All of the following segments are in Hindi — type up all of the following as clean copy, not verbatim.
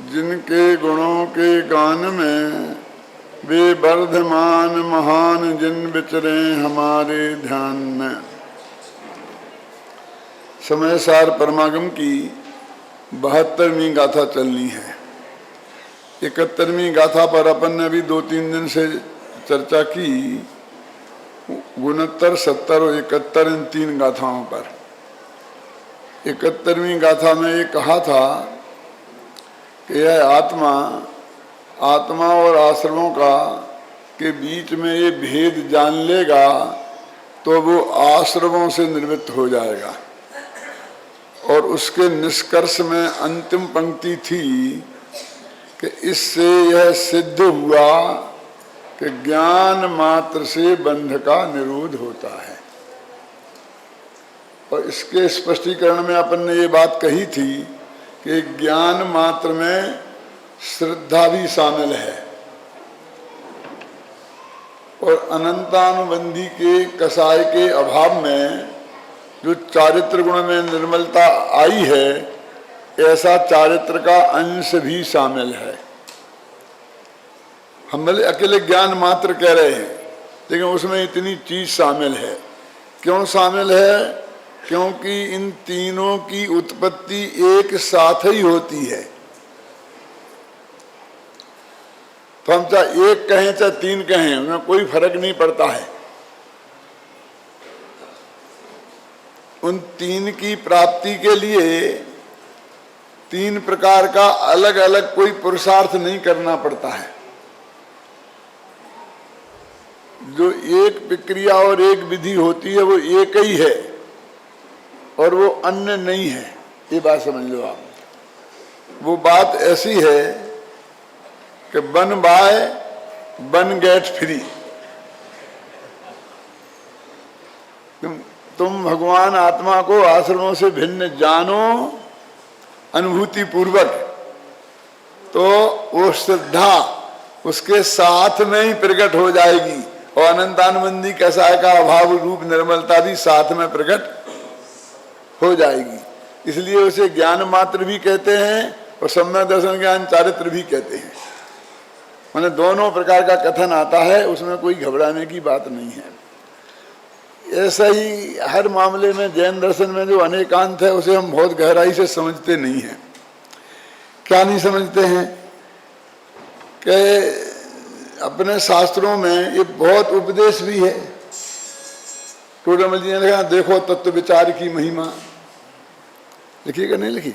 जिनके गुणों के गान में वे वर्धमान महान जिन विचरे हमारे ध्यान में। समय सार परमागम की 72वीं गाथा चलनी है। 71वीं गाथा पर अपन ने अभी 2-3 दिन से चर्चा की। 69, 70 और 71 इन 3 गाथाओं पर। 71वीं गाथा में ये कहा था कि यह आत्मा और आश्रमों का के बीच में ये भेद जान लेगा तो वो आश्रमों से निवृत्त हो जाएगा। और उसके निष्कर्ष में अंतिम पंक्ति थी कि इससे यह सिद्ध हुआ कि ज्ञान मात्र से बंध का निरोध होता है। और इसके स्पष्टीकरण में अपन ने ये बात कही थी कि ज्ञान मात्र में श्रद्धा भी शामिल है। और अनंतानुबंधी के कसाय के अभाव में जो चारित्र गुण में निर्मलता आई है, ऐसा चारित्र का अंश भी शामिल है। हम भले अकेले ज्ञान मात्र कह रहे हैं, लेकिन उसमें इतनी चीज शामिल है। क्यों शामिल है? क्योंकि इन तीनों की उत्पत्ति एक साथ ही होती है। तो हम चाहे 1 कहें चाहे 3 कहें, उनमें कोई फर्क नहीं पड़ता है। उन 3 की प्राप्ति के लिए 3 प्रकार का अलग अलग कोई पुरुषार्थ नहीं करना पड़ता है। जो एक प्रक्रिया और एक विधि होती है वो एक ही है और वो अन्य नहीं है। ये बात समझ लो आप। वो बात ऐसी है कि one by one get free. तुम भगवान आत्मा को आश्रमों से भिन्न जानो अनुभूति पूर्वक, तो वो श्रद्धा उसके साथ में ही प्रकट हो जाएगी। और अनंतानुबंधी कसाय का अभाव रूप निर्मलता भी साथ में प्रकट हो जाएगी। इसलिए उसे ज्ञान मात्र भी कहते हैं और सम्यक दर्शन ज्ञान चारित्र भी कहते हैं। माने दोनों प्रकार का कथन आता है, उसमें कोई घबराने की बात नहीं है। ऐसा ही हर मामले में जैन दर्शन में जो अनेकांत है उसे हम बहुत गहराई से समझते नहीं हैं। क्या नहीं समझते हैं कि अपने शास्त्रों में ये बहुत उपदेश भी है। टोडामल जी ने लिखा, देखो तत्व विचार की महिमा, लिखिएगा नहीं लिखी।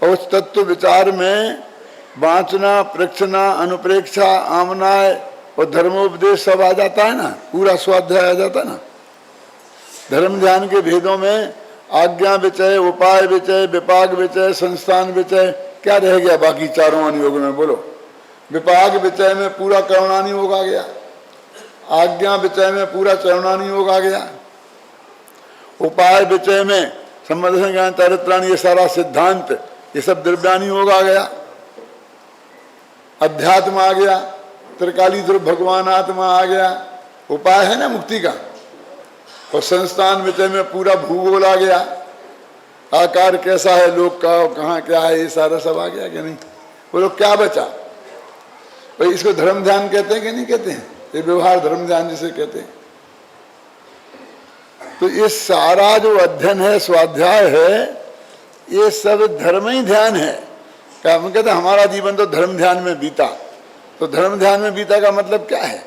और उस तत्व विचार में वाचना, प्रक्षना, अनुप्रेक्षा, आमनाय और धर्मोपदेश सब आ जाता है ना, पूरा स्वाध्याय आ जाता है ना। धर्म ध्यान के भेदों में आज्ञा विचय, उपाय विचय, विपाक विचय, संस्थान विचय, क्या रह गया बाकी चारों अनुयोग में? बोलो। विपाक विचय में पूरा करुणानुयोग आ गया, आज्ञा विचय में पूरा चरुणानुयोग आ गया, उपाय विचय में संबंध ज्ञान चारित्राणी ये सारा सिद्धांत ये सब द्रव्यानुयोग आ गया, अध्यात्म आ गया, त्रिकाली ध्रुव भगवान आत्मा आ गया, उपाय है ना मुक्ति का। और संस्थान विषय में पूरा भूगोल आ गया, आकार कैसा है लोक का, कहाँ क्या है, ये सारा सब आ गया। क्या नहीं? वो लोग क्या बचा भाई? इसको धर्म ध्यान कहते हैं कि नहीं कहते हैं? ये व्यवहार धर्म ध्यान जिसे कहते हैं। तो ये सारा जो अध्ययन है, स्वाध्याय है, ये सब धर्म ही ध्यान है। क्या हम कहते हैं हमारा जीवन तो धर्म ध्यान में बीता। तो धर्म ध्यान में बीता का मतलब क्या है?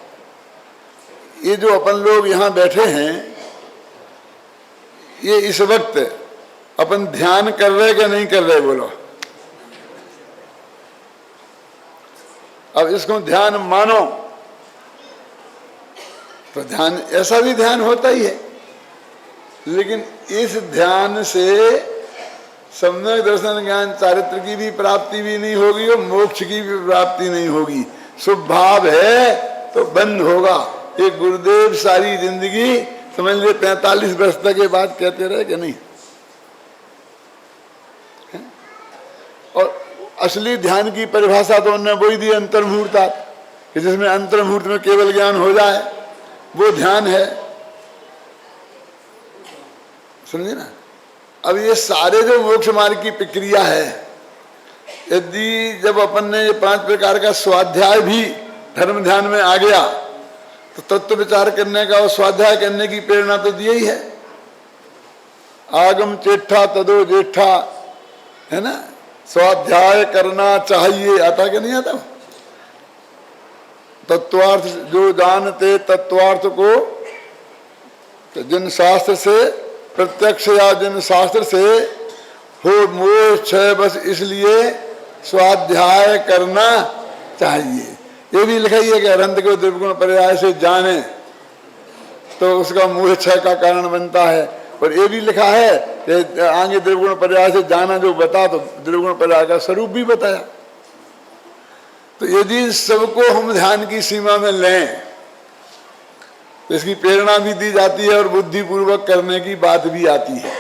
ये जो अपन लोग यहाँ बैठे हैं, ये इस वक्त अपन ध्यान कर रहे कि नहीं कर रहे? बोलो। अब इसको ध्यान मानो तो ध्यान ऐसा भी ध्यान होता ही है, लेकिन इस ध्यान से सम्यक दर्शन ज्ञान चारित्र की भी प्राप्ति भी नहीं होगी और मोक्ष की भी प्राप्ति नहीं होगी। शुभ भाव है तो बंद होगा। ये गुरुदेव सारी जिंदगी समझ लीजिए 45 वर्ष तक के बाद कहते रहे कि नहीं। और असली ध्यान की परिभाषा तो उन्होंने वही दी, अंतर्मुहूर्त, जिसमें अंतर्मुहूर्त में केवल ज्ञान हो जाए, वो ध्यान है। समझे ना? अब ये सारे जो मोक्ष मार्ग की प्रक्रिया है, यदि जब अपन ने ये 5 प्रकार का स्वाध्याय भी धर्म ध्यान में आ गया तो तत्व विचार करने का और स्वाध्याय करने की प्रेरणा तो दी ही है। आगम चेठा तदो जेठा, है ना, स्वाध्याय करना चाहिए, आता कि नहीं आता? तत्वार्थ जो जानते तत्वार्थ को, तो जिन शास्त्र से प्रत्यक्ष या जिन शास्त्र से हो मोक्ष है, बस इसलिए स्वाध्याय करना चाहिए। ये भी लिखा ही है कि अरहंत को द्रव्यगुण पर्याय से जाने तो उसका मोह क्षय का कारण बनता है। और ये भी लिखा है कि आगे द्रव्यगुण पर्याय से जाना जो बता, तो द्रव्यगुण पर्याय का स्वरूप भी बताया। तो यदि सबको हम ध्यान की सीमा में लें तो इसकी प्रेरणा भी दी जाती है और बुद्धिपूर्वक करने की बात भी आती है।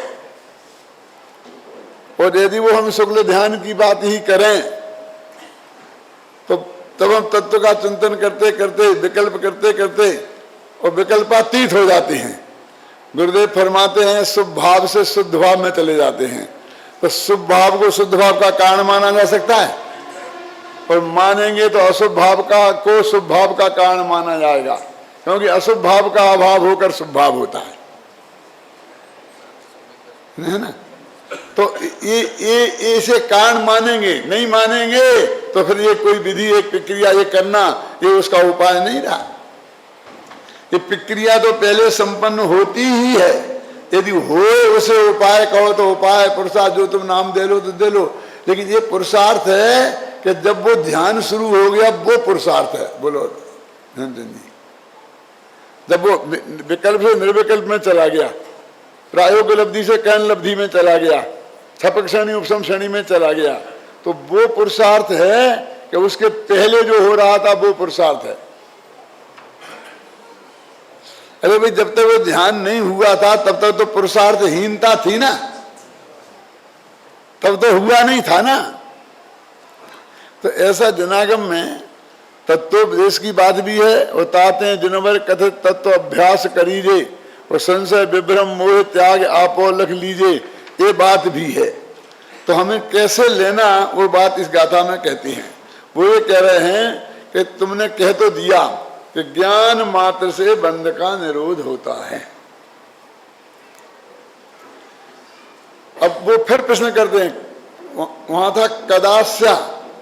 और यदि वो हम शुक्ल ध्यान की बात ही करें तो तब हम तत्व का चिंतन करते करते, विकल्प करते करते और विकल्पातीत हो जाते हैं। गुरुदेव फरमाते हैं शुभ भाव से शुद्ध भाव में चले जाते हैं। तो शुभ भाव को शुद्ध भाव का कारण माना जा सकता है, और मानेंगे तो अशुभ भाव का को शुभ भाव का कारण माना जाएगा, क्योंकि अशुभ भाव का अभाव होकर शुभ भाव होता है ना। तो ये ऐसे कारण मानेंगे, नहीं मानेंगे तो फिर ये कोई विधि, एक प्रक्रिया ये करना, ये उसका उपाय नहीं रहा। ये प्रक्रिया तो पहले संपन्न होती ही है। यदि हो उसे उपाय कहो तो उपाय, पुरुषार्थ जो तुम नाम दे लो तो दे लो, लेकिन ये पुरुषार्थ है कि जब वो ध्यान शुरू हो गया वो पुरुषार्थ है। बोलो जब वो विकल्प से निर्विकल्प में चला गया, प्रायोग लब्धि से कैन लब्धि में चला गया, छपक श्रेणी उपसम श्रेणी में चला गया, तो वो पुरुषार्थ है कि उसके पहले जो हो रहा था वो पुरुषार्थ है। अरे भाई जब तक वो ध्यान नहीं हुआ था तब तक तो पुरुषार्थहीनता थी ना, तब तो हुआ नहीं था ना। तो ऐसा जनागम में तत्वोपदेश की बात भी है। और ताते हैं जिनवर कथित तत्व अभ्यास करीजे और संशय विभ्रम मोह त्याग आपो लख लीजे, ये बात भी है। तो हमें कैसे लेना वो बात इस गाथा में कहती हैं। वो ये कह रहे हैं कि तुमने कह तो दिया कि ज्ञान मात्र से बंध का निरोध होता है। अब वो फिर प्रश्न करते हैं, वहां था कदास्या,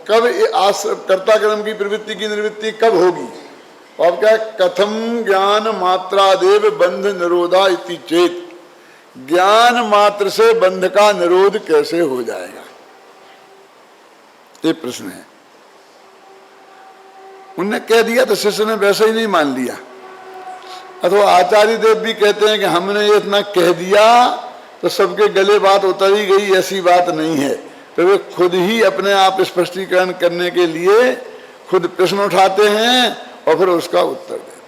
कब कर्ता कर्म की प्रवृत्ति की निवृत्ति कब होगी? अब क्या, कथम ज्ञान मात्रादेव बंध निरोधा इति चेत, ज्ञान मात्र से बंध का निरोध कैसे हो जाएगा, ये प्रश्न है। उनने कह दिया तो शिष्य ने वैसे ही नहीं मान लिया। अथवा आचार्य देव भी कहते हैं कि हमने ये इतना कह दिया तो सबके गले बात उतर ही गई, ऐसी बात नहीं है। तो वे खुद ही अपने आप स्पष्टीकरण करने के लिए खुद प्रश्न उठाते हैं और फिर उसका उत्तर देते हैं।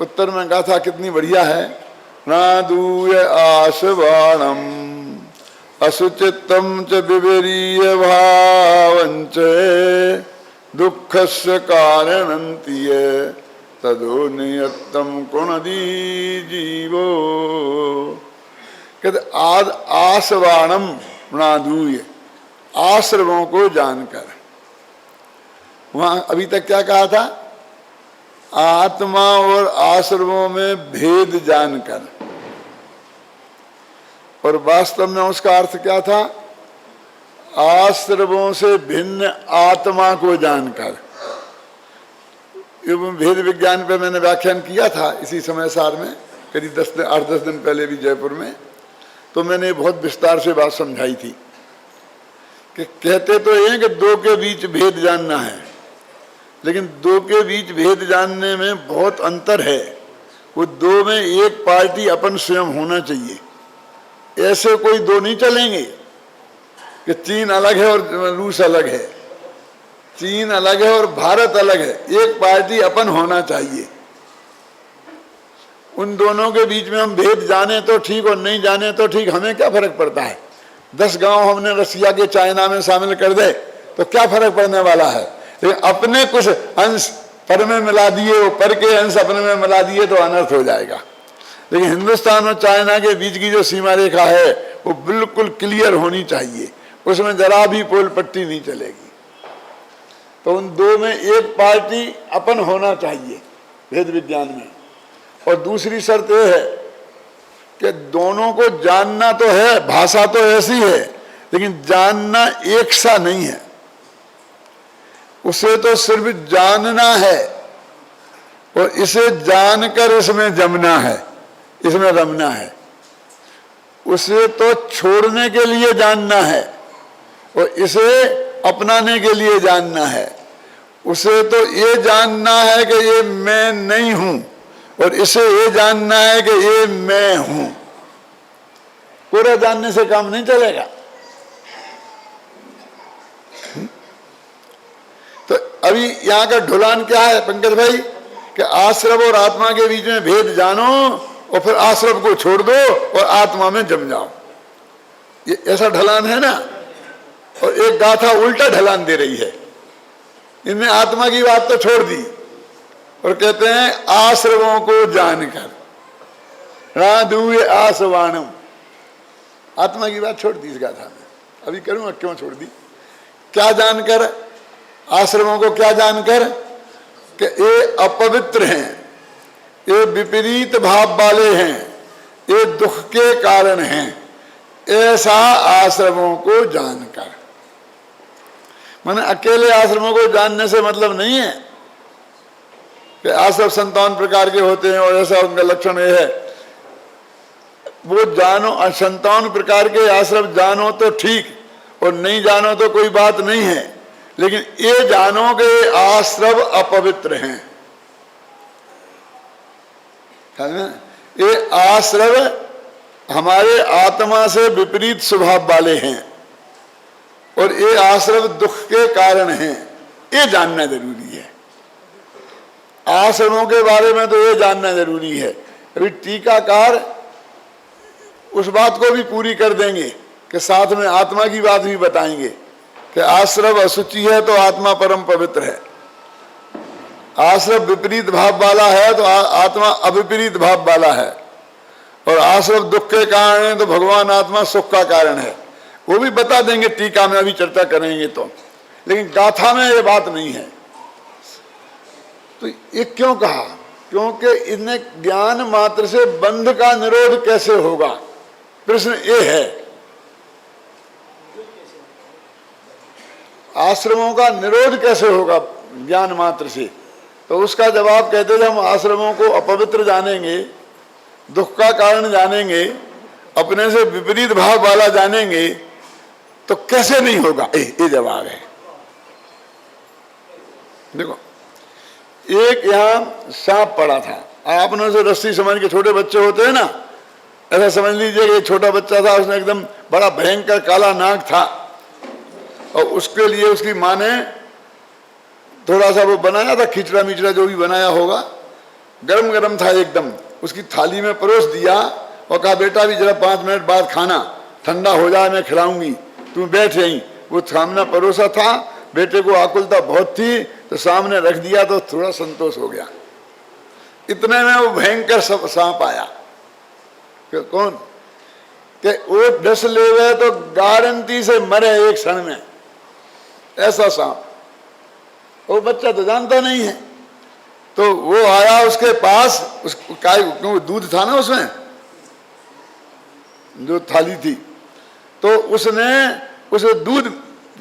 उत्तर में गाथा कितनी बढ़िया है। नादूय आशवाणम असुचित्तम च विवरीय भावंच दुःखस्य कारणन्तीय तदो नियत्तम गुणदी जीवो। कहते आसवाणम नादूय, आश्रमों को जानकर। वहां अभी तक क्या कहा था? आत्मा और आश्रमों में भेद जानकर। और वास्तव में उसका अर्थ क्या था? आश्रमों से भिन्न आत्मा को जानकर। भेद विज्ञान पे मैंने व्याख्यान किया था इसी समय सार में, करीब 8-10 दिन पहले भी जयपुर में। तो मैंने बहुत विस्तार से बात समझाई थी कि कहते तो ये कि दो के बीच भेद जानना है, लेकिन दो के बीच भेद जानने में बहुत अंतर है। वो दो में एक पार्टी अपन स्वयं होना चाहिए। ऐसे कोई दो नहीं चलेंगे कि चीन अलग है और रूस अलग है, चीन अलग है और भारत अलग है। एक पार्टी अपन होना चाहिए। उन दोनों के बीच में हम भेद जाने तो ठीक और नहीं जाने तो ठीक, हमें क्या फर्क पड़ता है? 10 गांव हमने रसिया के चाइना में शामिल कर दे तो क्या फर्क पड़ने वाला है? लेकिन अपने कुछ अंश पर में मिला दिए, वो पर के अंश अपने में मिला दिए तो अनर्थ हो जाएगा। लेकिन हिंदुस्तान और चाइना के बीच की जो सीमा रेखा है वो बिल्कुल क्लियर होनी चाहिए। उसमें जरा भी पोल पट्टी नहीं चलेगी। तो उन दो में एक पार्टी अपन होना चाहिए भेद विज्ञान में, और दूसरी शर्त यह है कि दोनों को जानना तो है, भाषा तो ऐसी है, लेकिन जानना एक सा नहीं है। उसे तो सिर्फ जानना है और इसे जानकर इसमें जमना है, इसमें रमना है। उसे तो छोड़ने के लिए जानना है और इसे अपनाने के लिए जानना है। उसे तो ये जानना है कि ये मैं नहीं हूं और इसे ये जानना है कि ये मैं हूं। पूरा जानने से काम नहीं चलेगा। तो अभी यहां का ढुलान क्या है पंकज भाई, कि आश्रव और आत्मा के बीच में भेद जानो और फिर आश्रव को छोड़ दो और आत्मा में जम जाओ। ये ऐसा ढलान है ना। और एक गाथा उल्टा ढलान दे रही है। इनने आत्मा की बात तो छोड़ दी और कहते हैं आश्रवों को जानकर राधुए आसवाणम। आत्मा की बात छोड़ दी इस गाथा में। अभी करूंगा क्यों छोड़ दी। क्या जानकर, आश्रमों को क्या जानकर कि ये अपवित्र हैं, ये विपरीत भाव वाले हैं, ये दुख के कारण हैं, ऐसा आश्रमों को जानकर। माने अकेले आश्रमों को जानने से मतलब नहीं है कि आश्रम 57 प्रकार के होते हैं और ऐसा उनका लक्षण ये है। वो जानो, 57 प्रकार के आश्रम जानो तो ठीक और नहीं जानो तो कोई बात नहीं है, लेकिन ये जानो कि आश्रम अपवित्र हैं। ये आश्रम हमारे आत्मा से विपरीत स्वभाव वाले हैं और ये आश्रम दुख के कारण हैं। ये जानना जरूरी है। आश्रमों के बारे में तो ये जानना जरूरी है। अभी टीकाकार उस बात को भी पूरी कर देंगे कि साथ में आत्मा की बात भी बताएंगे कि आश्रम असुचि है तो आत्मा परम पवित्र है। आश्रम विपरीत भाव वाला है तो आत्मा अविपरीत भाव वाला है। और आश्रम दुख के कारण है तो भगवान आत्मा सुख का कारण है। वो भी बता देंगे, टीका में अभी चर्चा करेंगे तो। लेकिन गाथा में ये बात नहीं है। तो ये क्यों कहा? क्योंकि इन्हें ज्ञान मात्र से बंध का निरोध कैसे होगा, प्रश्न ये है। आश्रमों का निरोध कैसे होगा ज्ञान मात्र से? तो उसका जवाब कहते थे हम आश्रमों को अपवित्र जानेंगे, दुख का कारण जानेंगे, अपने से विपरीत भाव वाला जानेंगे तो कैसे नहीं होगा। ये जवाब है। देखो, एक यहां सांप पड़ा था। आपने उसे रस्सी समझ के, छोटे बच्चे होते हैं ना, ऐसा समझ लीजिए कि छोटा बच्चा था, उसने एकदम बड़ा भयंकर काला नाग था और उसके लिए उसकी माँ ने थोड़ा सा वो बनाया था, खिचड़ा मिचड़ा जो भी बनाया होगा, गरम गरम था एकदम, उसकी थाली में परोस दिया और कहा बेटा भी जरा 5 मिनट बाद खाना, ठंडा हो जाए मैं खिलाऊंगी, तुम बैठ यहीं। वो सामने परोसा था, बेटे को आकुलता बहुत थी तो सामने रख दिया तो थोड़ा संतोष हो गया। इतने में वो भयंकर सांप आया। कौन कि वो डस ले गए तो गारंटी से मरे एक क्षण में, ऐसा सांप। वो बच्चा तो जानता नहीं है, तो वो आया उसके पास, उसको क्यों दूध था ना उसमें जो थाली थी, तो उसने उस दूध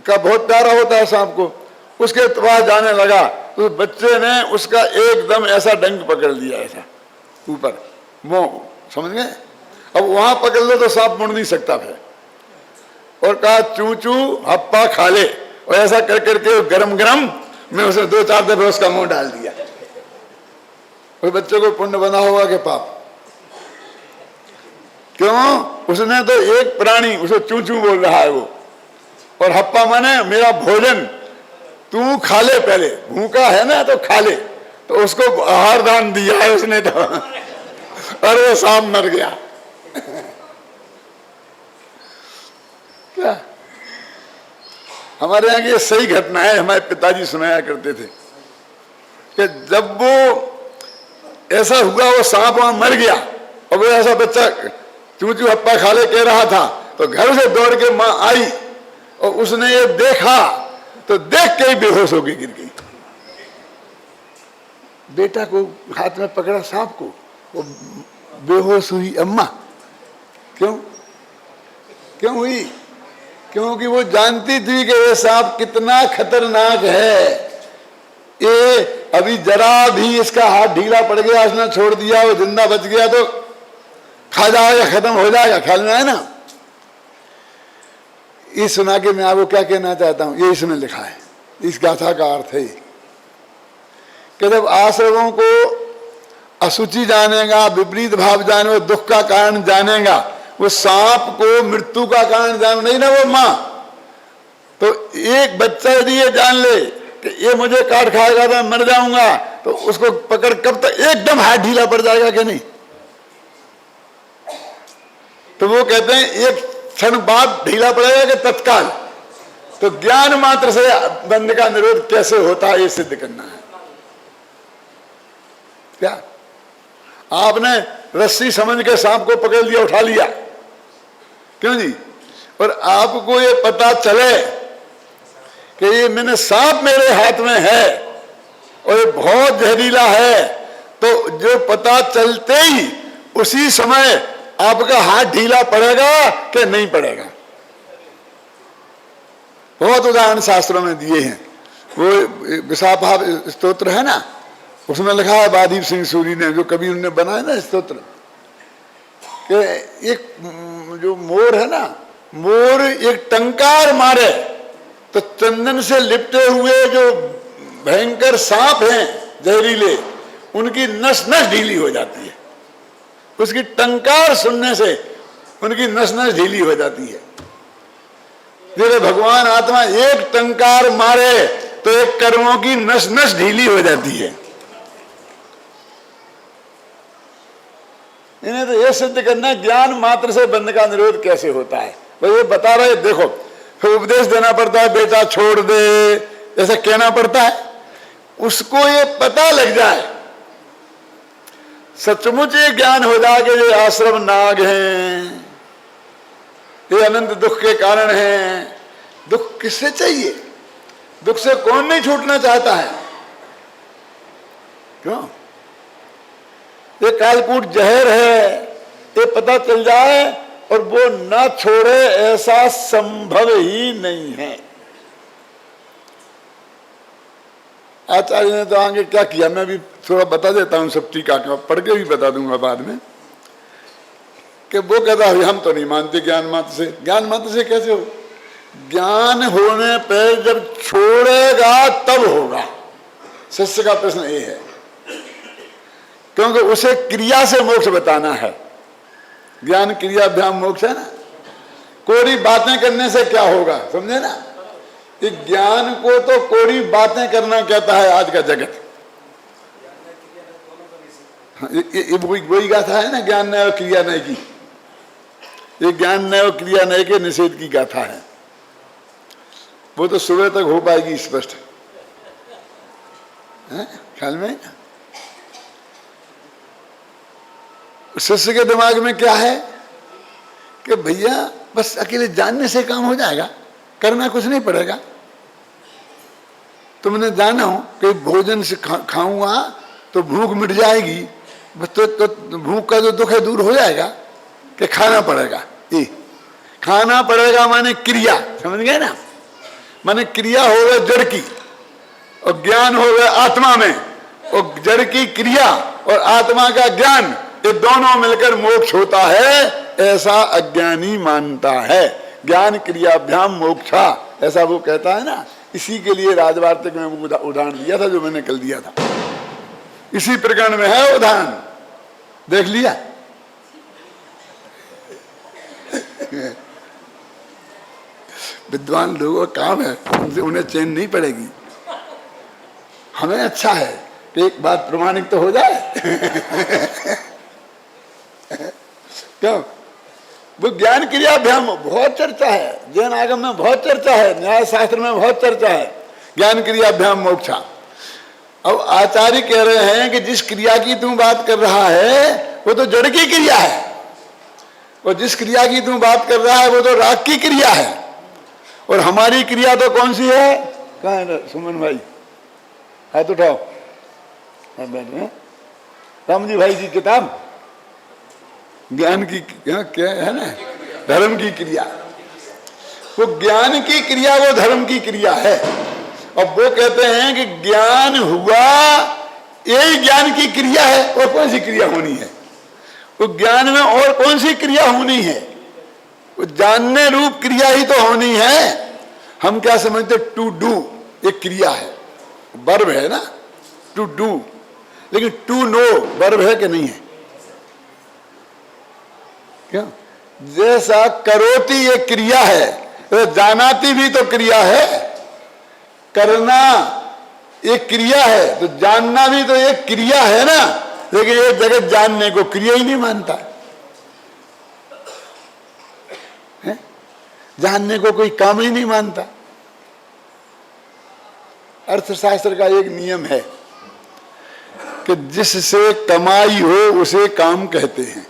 का बहुत प्यारा होता है सांप को, उसके पास जाने लगा तो बच्चे ने उसका एकदम ऐसा डंक पकड़ लिया, ऐसा ऊपर वो, समझ गए। अब वहां पकड़ लो तो सांप मुड़ नहीं सकता फिर, और कहा चू चू हप्पा खा ले, और ऐसा कर करके गरम गरम मैं उसे 2-4 दफे उसका मुंह डाल दिया। उस बच्चे को पुण्य बना होगा कि पाप? क्यों? उसने तो एक प्राणी, उसे चू चू बोल रहा है वो, और हप्पा माने मेरा भोजन तू खा ले, पहले भूखा है ना तो खा ले, तो उसको आहार दान दिया है उसने तो और वो सांप मर गया। क्या हमारे यहाँ की सही घटना है, हमारे पिताजी सुनाया करते थे कि जब वो ऐसा हुआ, वो सांप वहां मर गया और वो ऐसा बच्चा चू चू हप्पा खा ले कह रहा था, तो घर से दौड़ के माँ आई और उसने ये देखा तो देख के ही बेहोश होके गिर गई। बेटा को हाथ में पकड़ा सांप को, वो बेहोश हुई अम्मा। क्यों क्यों हुई? क्योंकि वो जानती थी कि ये सांप कितना खतरनाक है। ये अभी जरा भी इसका हाथ ढीला पड़ गया, उसने छोड़ दिया, वो जिंदा बच गया तो खा जाएगा, खत्म हो जाएगा। ख्याल में है ना? ये सुना के मैं आपको क्या कहना चाहता हूं, ये इसमें लिखा है, इस गाथा का अर्थ है कि जब आश्रमों को असुचि जानेगा, विपरीत भाव जानेगा, दुख का कारण जानेगा, वो सांप को मृत्यु का कारण जान नहीं ना वो मां, तो एक बच्चा यदि ये जान ले कि ये मुझे काट खाएगा तो मैं मर जाऊंगा, तो उसको पकड़ कब तक एकदम हाथ ढीला पड़ जाएगा कि नहीं? तो वो कहते हैं एक क्षण बाद ढीला पड़ेगा कि तत्काल। तो ज्ञान मात्र से बंध का निरोध कैसे होता है ये सिद्ध करना है। क्या आपने रस्सी समझ के सांप को पकड़ लिया, उठा लिया, क्यों जी? और आपको ये पता चले कि ये मैंने सांप मेरे हाथ में है और ये बहुत जहरीला है, तो जो पता चलते ही उसी समय आपका हाथ ढीला पड़ेगा कि नहीं पड़ेगा? बहुत उदाहरण शास्त्रों में दिए हैं। वो विशाखा स्तोत्र है ना, उसमें लिखा है बादीप सिंह सूरी ने, जो कभी उन्होंने बनाया ना स्तोत्र, कि एक जो मोर है ना, मोर एक टंकार मारे तो चंदन से लिपटे हुए जो भयंकर सांप हैं जहरीले, उनकी नस नस ढीली हो जाती है। उसकी टंकार सुनने से उनकी नस नस ढीली हो जाती है। जैसे भगवान आत्मा एक टंकार मारे तो एक कर्मों की नस नस ढीली हो जाती है। इन्हें तो यह सिद्ध करना ज्ञान मात्र से बंध का निरोध कैसे होता है। भाई ये बता रहे, देखो फिर उपदेश देना पड़ता है, बेटा छोड़ दे, ऐसा कहना पड़ता है। उसको ये पता लग जाए, सचमुच ये ज्ञान हो जाए कि ये आश्रम नाग हैं, ये अनंत दुख के कारण हैं। दुख किससे चाहिए? दुख से कौन नहीं छूटना चाहता है? क्यों? ये कालकूट जहर है, ये पता चल जाए और वो न छोड़े, ऐसा संभव ही नहीं है। आचार्य ने तो आगे क्या किया, मैं भी थोड़ा बता देता हूं, सब टीका पढ़ के भी बता दूंगा बाद में, कि वो कहता है हम तो नहीं मानते ज्ञान मात्र से। ज्ञान मात्र से कैसे हो? ज्ञान होने पर जब छोड़ेगा तब होगा। शिष्य का प्रश्न ये है, क्योंकि उसे क्रिया से मोक्ष बताना है। ज्ञान क्रियाभ्याम मोक्ष है ना। कोरी बातें करने से क्या होगा, समझे ना? ये ज्ञान को तो कोरी बातें करना कहता है आज का जगत। ये वही गाथा है ना, ज्ञान नय और क्रिया नय की। ये ज्ञान नय और क्रिया नय के निषेध की गाथा है। वो तो सुबह तक हो पाएगी स्पष्ट, ख्याल में? शिष्य के दिमाग में क्या है कि भैया बस अकेले जानने से काम हो जाएगा, करना कुछ नहीं पड़ेगा। तुमने जाना हो कि भोजन से खाऊंगा तो भूख मिट जाएगी, बस तो भूख का जो दुख है दूर हो जाएगा, कि खाना पड़ेगा। ये खाना पड़ेगा माने क्रिया, समझ गए ना? माने क्रिया हो गए जड़ की और ज्ञान हो गए आत्मा में, और जड़ की क्रिया और आत्मा का ज्ञान, ये दोनों मिलकर मोक्ष होता है, ऐसा अज्ञानी मानता है। ज्ञान क्रियाभ्याम मोक्षा, ऐसा वो कहता है ना। इसी के लिए राजवार्तिक में वो उदाहरण दिया था जो मैंने कल दिया था। इसी प्रकरण में है उदाहरण, देख लिया? विद्वान लोगों का काम है, उन्हें चैन नहीं पड़ेगी। हमें अच्छा है कि एक बात प्रमाणिक तो हो जाए। क्यों? वो ज्ञान क्रियाभ्याम बहुत चर्चा है, जैन आगम में बहुत चर्चा है, न्याय शास्त्र में बहुत चर्चा है, ज्ञान क्रियाभ्याम मोक्षा। अब आचार्य कह रहे हैं कि जिस क्रिया की तू बात कर रहा है वो तो जड़ की क्रिया है, और जिस क्रिया की तू बात कर रहा है वो तो राग की क्रिया है, और हमारी क्रिया तो कौन सी है? कहाँ है सुमन भाई? हाथ उठाओ। राम जी भाई की किताब ज्ञान की क्या है ना, धर्म की क्रिया। वो ज्ञान की क्रिया वो धर्म की क्रिया है। अब वो कहते हैं कि ज्ञान हुआ यही ज्ञान की क्रिया है, और कौन सी क्रिया होनी है? वो ज्ञान में और कौन सी क्रिया होनी है? वो जानने रूप क्रिया ही तो होनी है। हम क्या समझते? टू डू एक क्रिया है, वर्ब है ना, टू डू। लेकिन टू नो वर्ब है कि नहीं है? क्या? जैसा करोति एक क्रिया है, तो जानाती भी तो क्रिया है। करना एक क्रिया है, तो जानना भी तो एक क्रिया है ना। लेकिन ये जगत जानने को क्रिया ही नहीं मानता है? जानने को कोई काम ही नहीं मानता। अर्थशास्त्र का एक नियम है कि जिससे कमाई हो उसे काम कहते हैं।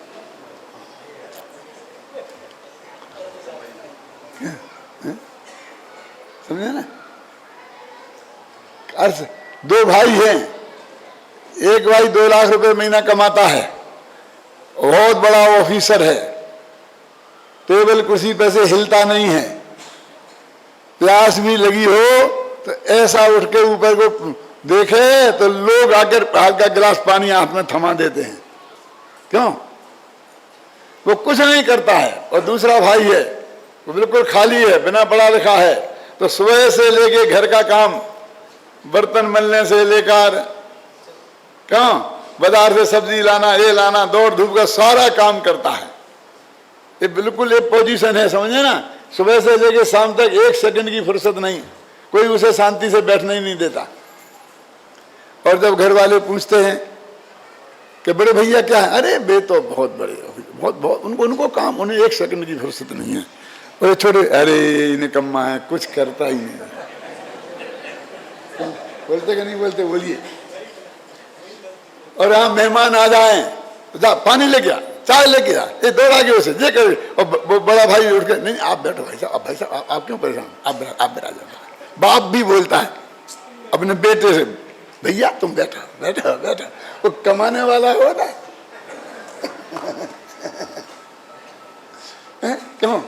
समझे ना? अर्थ, दो भाई हैं, एक भाई 2 लाख रुपए महीना कमाता है, बहुत बड़ा ऑफिसर है, टेबल कुर्सी पे से हिलता नहीं है, प्यास भी लगी हो तो ऐसा उठ के ऊपर को देखे तो लोग आकर हाथ का गिलास पानी हाथ में थमा देते हैं। क्यों? वो कुछ नहीं करता है। और दूसरा भाई है, वो बिल्कुल खाली है, बिना पढ़ा लिखा है, तो सुबह से लेके घर का काम, बर्तन मलने से लेकर क्यों बाजार से सब्जी लाना, ये लाना, दौड़ धूप का सारा काम करता है। ये बिल्कुल एक पोजीशन है, समझे ना? सुबह से लेके शाम तक 1 सेकंड की फुर्सत नहीं, कोई उसे शांति से बैठने ही नहीं देता। और जब घर वाले पूछते हैं कि बड़े भैया क्या है? अरे बे तो बहुत बड़े, बहुत बहुत उनको काम, उन्हें 1 सेकंड की फुर्सत नहीं है। और छोटे, अरे निकम्मा है, कुछ करता ही नहीं। बोलते कि नहीं बोलते? बोलिए। और यहाँ मेहमान आ जाए, जा पानी लेके आ, चाय लेके आ, ये दौड़ा के उसे ये करे। और बड़ा भाई उठ के, नहीं आप बैठो भाई साहब, भाई साहब आप क्यों परेशान, आप बैठा जाओ। बाप भी बोलता है अपने बेटे से, भैया तुम बैठो बैठो बैठो। वो कमाने वाला हो ना। क्यों?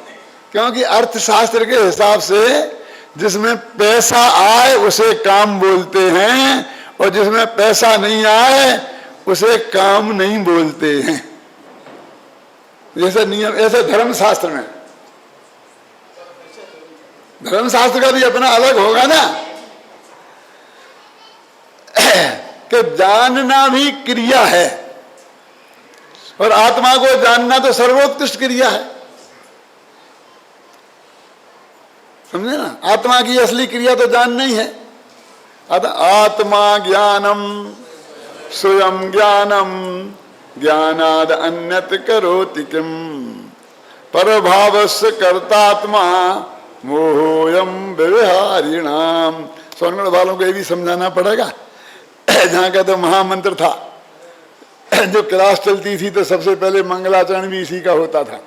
क्योंकि अर्थशास्त्र के हिसाब से जिसमें पैसा आए उसे काम बोलते हैं, और जिसमें पैसा नहीं आए उसे काम नहीं बोलते हैं। जैसे नियम, ऐसे धर्मशास्त्र में, धर्मशास्त्र का भी अपना अलग होगा ना, कि जानना भी क्रिया है, और आत्मा को जानना तो सर्वोत्कृष्ट क्रिया है। समझे ना? आत्मा की असली क्रिया तो जान नहीं है। आत्मा ज्ञानम स्वयं ज्ञानम ज्ञानाद अन्यत करोति किम परभावस्य कर्तात्मा मोहोयम व्यवहारिणाम। स्वर्णगढ़ वालों को ये भी समझाना पड़ेगा। जहाँ का तो महामंत्र था, जो क्लास चलती थी तो सबसे पहले मंगलाचरण भी इसी का होता था।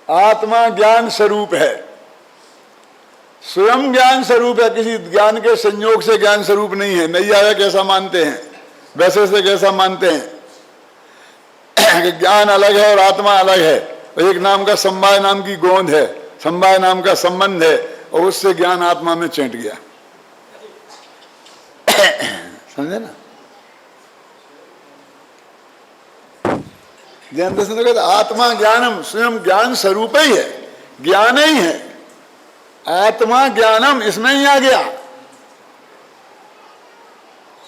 आत्मा ज्ञान स्वरूप है, स्वयं ज्ञान स्वरूप है, किसी ज्ञान के संयोग से ज्ञान स्वरूप नहीं है। नैयायिक ऐसा मानते हैं, वैसे से कैसा मानते हैं कि ज्ञान अलग है और आत्मा अलग है। एक नाम का समवाय नाम की गोंद है, समवाय नाम का संबंध है, और उससे ज्ञान आत्मा में चैंट गया। समझे ना? ज्ञान दर्शन तो कहते आत्मा ज्ञानम, स्वयं ज्ञान स्वरूप ही है, ज्ञान ही है। आत्मा ज्ञानम इसमें ही आ गया।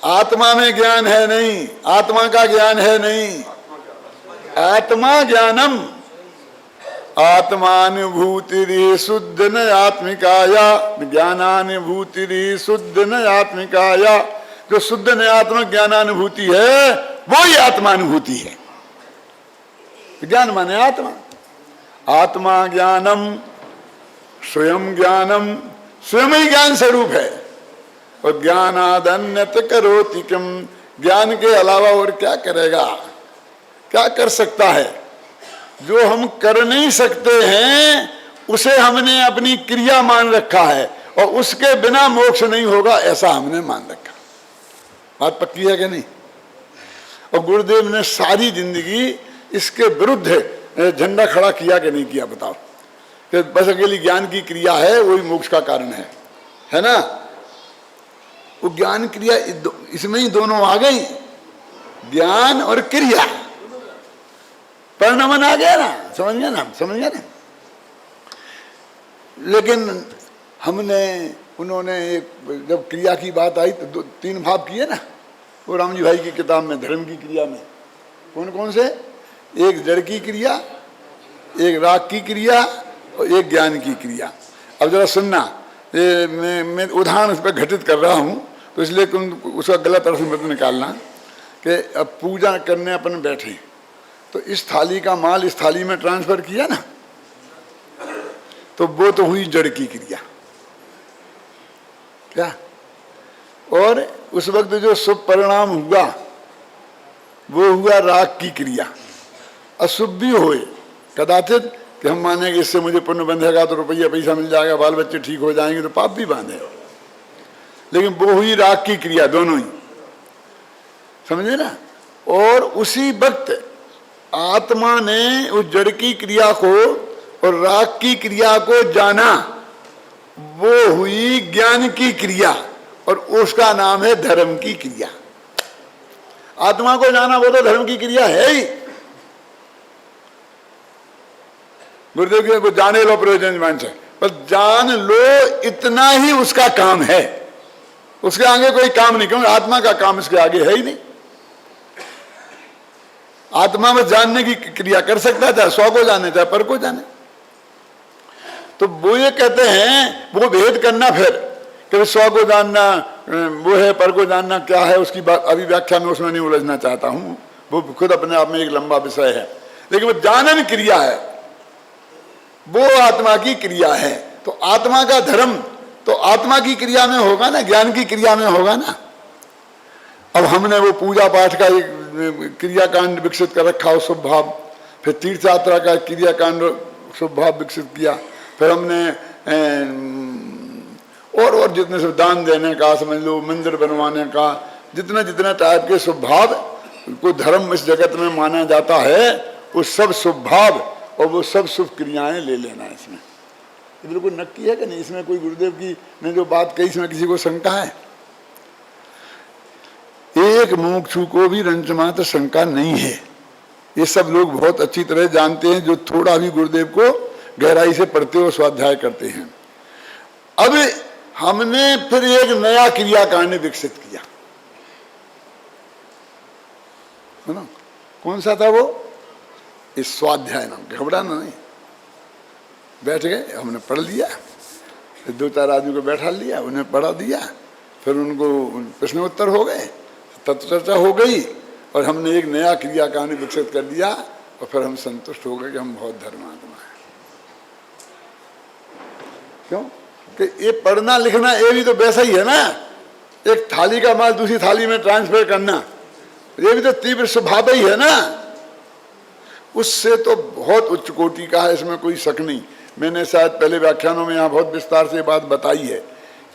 आत्मा में ज्ञान है नहीं, आत्मा का ज्ञान है नहीं। आत्मा ज्ञानम आत्मानुभूति शुद्ध न आत्मिकाया ज्ञानानुभूति शुद्ध न आत्मिकाया। जो शुद्ध न आत्मा ज्ञानानुभूति है वो ही आत्मानुभूति है। ज्ञान माने आत्मा। आत्मा ज्ञानम स्वयं ज्ञानम, स्वयं ही ज्ञान स्वरूप है। और ज्ञानादन्यत करोति किम, ज्ञान के अलावा और क्या करेगा, क्या कर सकता है? जो हम कर नहीं सकते हैं उसे हमने अपनी क्रिया मान रखा है और उसके बिना मोक्ष नहीं होगा ऐसा हमने मान रखा। बात पक्की है कि नहीं? और गुरुदेव ने सारी जिंदगी इसके विरुद्ध झंडा खड़ा किया कि नहीं किया? बताओ कि बस अकेली ज्ञान की क्रिया है वही मोक्ष का कारण है ना? वो ज्ञान क्रिया इसमें ही दोनों आ गई, ज्ञान और क्रिया, परिणामन आ गया ना, समझ गया ना? लेकिन उन्होंने जब क्रिया की बात आई तो 3 भाव किए ना वो राम जी भाई की किताब में, धर्म की क्रिया में। कौन कौन से? एक जड़ की क्रिया, एक राग की क्रिया और एक ज्ञान की क्रिया। अब जरा सुनना, मैं उदाहरण इस पर घटित कर रहा हूँ तो इसलिए तुम उसका गलत अर्थ मत निकालना कि अब पूजा करने अपन बैठे तो इस थाली का माल इस थाली में ट्रांसफर किया ना, तो वो तो हुई जड़ की क्रिया क्या? और उस वक्त जो शुभ परिणाम हुआ वो हुआ राग की क्रिया। अशुभ भी हुए कदाचित कि हम मानेंगे इससे मुझे पुण्य बंधेगा तो रुपया पैसा मिल जाएगा, बाल बच्चे ठीक हो जाएंगे, तो पाप भी बांधे, लेकिन वो हुई राग की क्रिया, दोनों ही, समझे ना? और उसी वक्त आत्मा ने उस जड़ की क्रिया को और राग की क्रिया को जाना, वो हुई ज्ञान की क्रिया और उसका नाम है धर्म की क्रिया। आत्मा को जाना वो तो धर्म की क्रिया है ही। गुरुदेव की को जाने लो प्रयोजन मान से, पर जान लो इतना ही उसका काम है, उसके आगे कोई काम नहीं, क्योंकि आत्मा का काम इसके आगे है ही नहीं। आत्मा में जानने की क्रिया कर सकता है, चाहे 100 को जाने चाहे पर को जाने। तो वो ये कहते हैं वो भेद करना फिर कि 100 को जानना वो है, पर को जानना क्या है, उसकी बात अभी व्याख्या में उसमें नहीं उलझना चाहता हूं, वो खुद अपने आप में एक लंबा विषय है। लेकिन वो जानन क्रिया है, वो आत्मा की क्रिया है। तो आत्मा का धर्म तो आत्मा की क्रिया में होगा ना, ज्ञान की क्रिया में होगा ना। अब हमने वो पूजा पाठ का एक क्रियाकांड विकसित कर रखा हो, शुभ भाव, फिर तीर्थ यात्रा का क्रियाकांड शुभ भाव विकसित किया, फिर हमने और जितने सब दान देने का, समझ लो मंदिर बनवाने का, जितना जितना टाइप के शुभ भाव को धर्म इस जगत में माना जाता है, वो सब शुभ भाव और वो सब शुभ क्रियाएं ले लेना है। इसमें बिल्कुल नक्की है कि नहीं? इसमें कोई गुरुदेव की ने जो बात कही इसमें किसी को शंका है? एक मुमुक्षु को भी रंचमात्र शंका नहीं है। ये सब लोग बहुत अच्छी तरह जानते हैं जो थोड़ा भी गुरुदेव को गहराई से पढ़ते हो, स्वाध्याय करते हैं। अब हमने फिर एक नया क्रियाकांड विकसित किया, है ना? कौन सा था वो? इस स्वाध्याय नाम के, घबराना नहीं। बैठ गए, हमने पढ़ लिया, फिर 2-4 आदमी को बैठा लिया, उन्हें पढ़ा दिया, फिर उनको प्रश्न उत्तर हो गए, तत्व चर्चा हो गई और हमने एक नया क्रियाकांड विकसित कर दिया और फिर हम संतुष्ट हो गए कि हम बहुत धर्मात्मा हैं। क्यों? कि ये पढ़ना लिखना ये भी तो वैसा ही है ना, एक थाली का माल दूसरी थाली में ट्रांसफर करना, ये भी तो तीव्र स्वभाव ही है ना। उससे तो बहुत उच्च कोटि का है, इसमें कोई शक नहीं। मैंने शायद पहले व्याख्यानों में यहाँ बहुत विस्तार से बात बताई है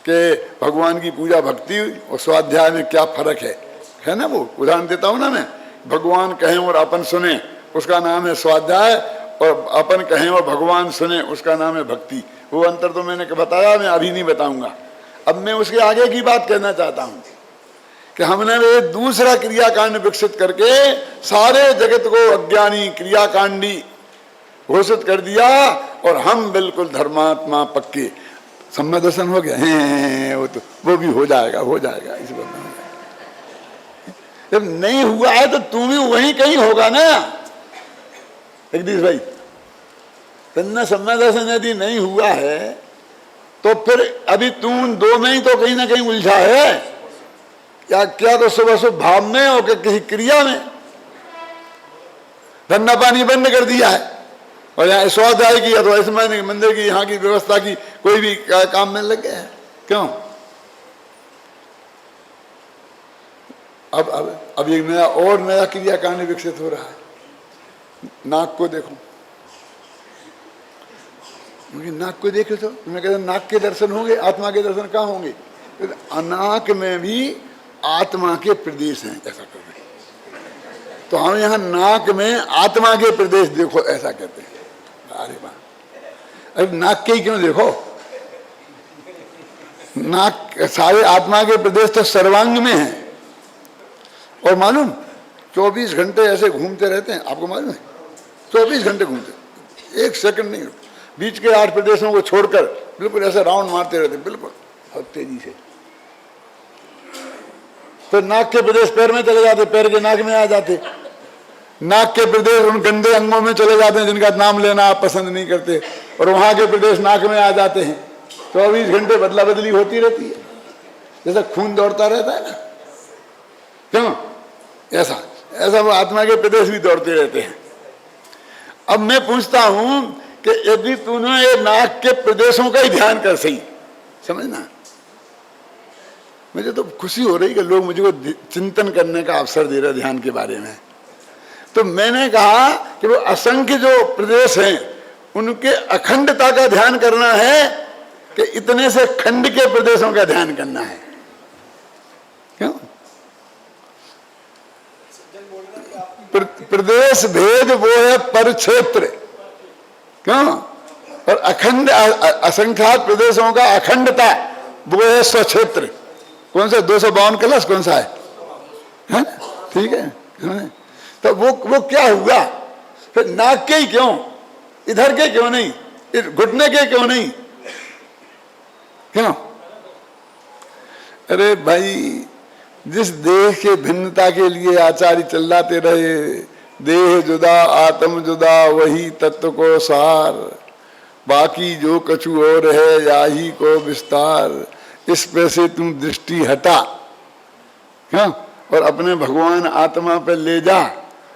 कि भगवान की पूजा भक्ति और स्वाध्याय में क्या फर्क है ना? वो उदाहरण देता हूँ ना मैं, भगवान कहें और अपन सुने उसका नाम है स्वाध्याय, और अपन कहें और भगवान सुने उसका नाम है भक्ति। वो अंतर तो मैंने बताया, मैं अभी नहीं बताऊंगा। अब मैं उसके आगे की बात कहना चाहता हूँ कि हमने एक दूसरा क्रियाकांड विकसित करके सारे जगत को अज्ञानी क्रियाकांडी घोषित कर दिया और हम बिल्कुल धर्मात्मा पक्के। सम्यक दर्शन हो गया है, वो भी हो जाएगा इस बात में। जब नहीं हुआ है तो तू भी वहीं कहीं होगा ना जगदीश भाई। तन्ना सम्यक दर्शन यदि नहीं हुआ है तो फिर अभी तू 2 में ही तो कहीं ना कहीं उलझा है। क्या तो सुबह शुभ भाव में और किसी क्रिया में धंधा पानी बंद कर दिया है और यहाँ स्वाध्याय की अथवा इसमें मंदिर की यहाँ की व्यवस्था की कोई भी काम में लग गया है। क्यों? अब एक नया क्रियाकांड विकसित हो रहा है। नाक को देखो, मुझे नाक को देखे तो मैं कहता नाक के दर्शन होंगे, आत्मा के दर्शन कहाँ होंगे? नाक में भी आत्मा के प्रदेश हैं, ऐसा कर रहे हैं। तो हम यहाँ नाक में आत्मा के प्रदेश देखो ऐसा कहते हैं। अरे वाह, अरे नाक के ही क्यों देखो, नाक सारे आत्मा के प्रदेश तो सर्वांग में है। और मालूम 24 घंटे ऐसे घूमते रहते हैं, आपको मालूम है? 24 घंटे घूमते, एक सेकंड नहीं, बीच के 8 प्रदेशों को छोड़कर बिल्कुल ऐसे राउंड मारते रहते, बिल्कुल बहुत तेजी से। तो नाक के प्रदेश पैर में चले जाते, पैर के नाक में आ जाते, नाक के प्रदेश उन गंदे अंगों में चले जाते हैं जिनका नाम लेना आप पसंद नहीं करते, और वहां के प्रदेश नाक में आ जाते हैं। 24 घंटे बदला बदली होती रहती है, जैसा खून दौड़ता रहता है ना, क्यों? ऐसा ऐसा वो आत्मा के प्रदेश भी दौड़ते रहते हैं। अब मैं पूछता हूं कि यदि तूने ये नाक के प्रदेशों का ही ध्यान कर सही, समझना, मुझे तो खुशी हो रही कि लोग मुझे चिंतन करने का अवसर दे रहे ध्यान के बारे में। तो मैंने कहा कि वो असंख्य जो प्रदेश हैं उनके अखंडता का ध्यान करना है कि इतने से खंड के प्रदेशों का ध्यान करना है, क्यों? प्रदेश भेद वो है पर क्षेत्र, क्यों? और अखंड असंख्यात प्रदेशों का अखंडता वो है स्वक्षेत्र। कौन सा 252 कलश कौन सा है? ठीक है। तो वो क्या हुआ फिर? नाक के ही क्यों, इधर के क्यों नहीं, घुटने के क्यों नहीं, क्यों? अरे भाई, जिस देह के भिन्नता के लिए आचार्य चिल्लाते रहे, देह जुदा आत्म जुदा वही तत्व को सार, बाकी जो कछु और है याही को विस्तार, इस पे से तुम दृष्टि हटा, क्यों? और अपने भगवान आत्मा पे ले जा।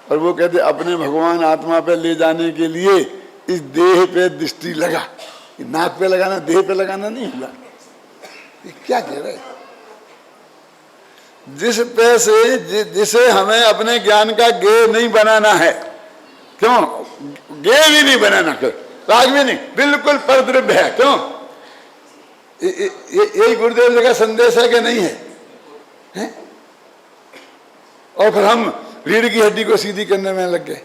और वो कहते अपने भगवान आत्मा पे ले जाने के लिए इस देह पे दृष्टि लगा। नाक पे लगाना, देह पे लगाना नहीं हुआ। ये क्या कह रहे? जिस पे से जिसे हमें अपने ज्ञान का गेय नहीं बनाना है, क्यों? गेय भी नहीं बनाना, क्यों? राग भी नहीं, बिल्कुल परद्रव्य है, क्यों? यही गुरुदेव जी का संदेश है कि नहीं है? और फिर हम रीढ़ की हड्डी को सीधी करने में लग गए।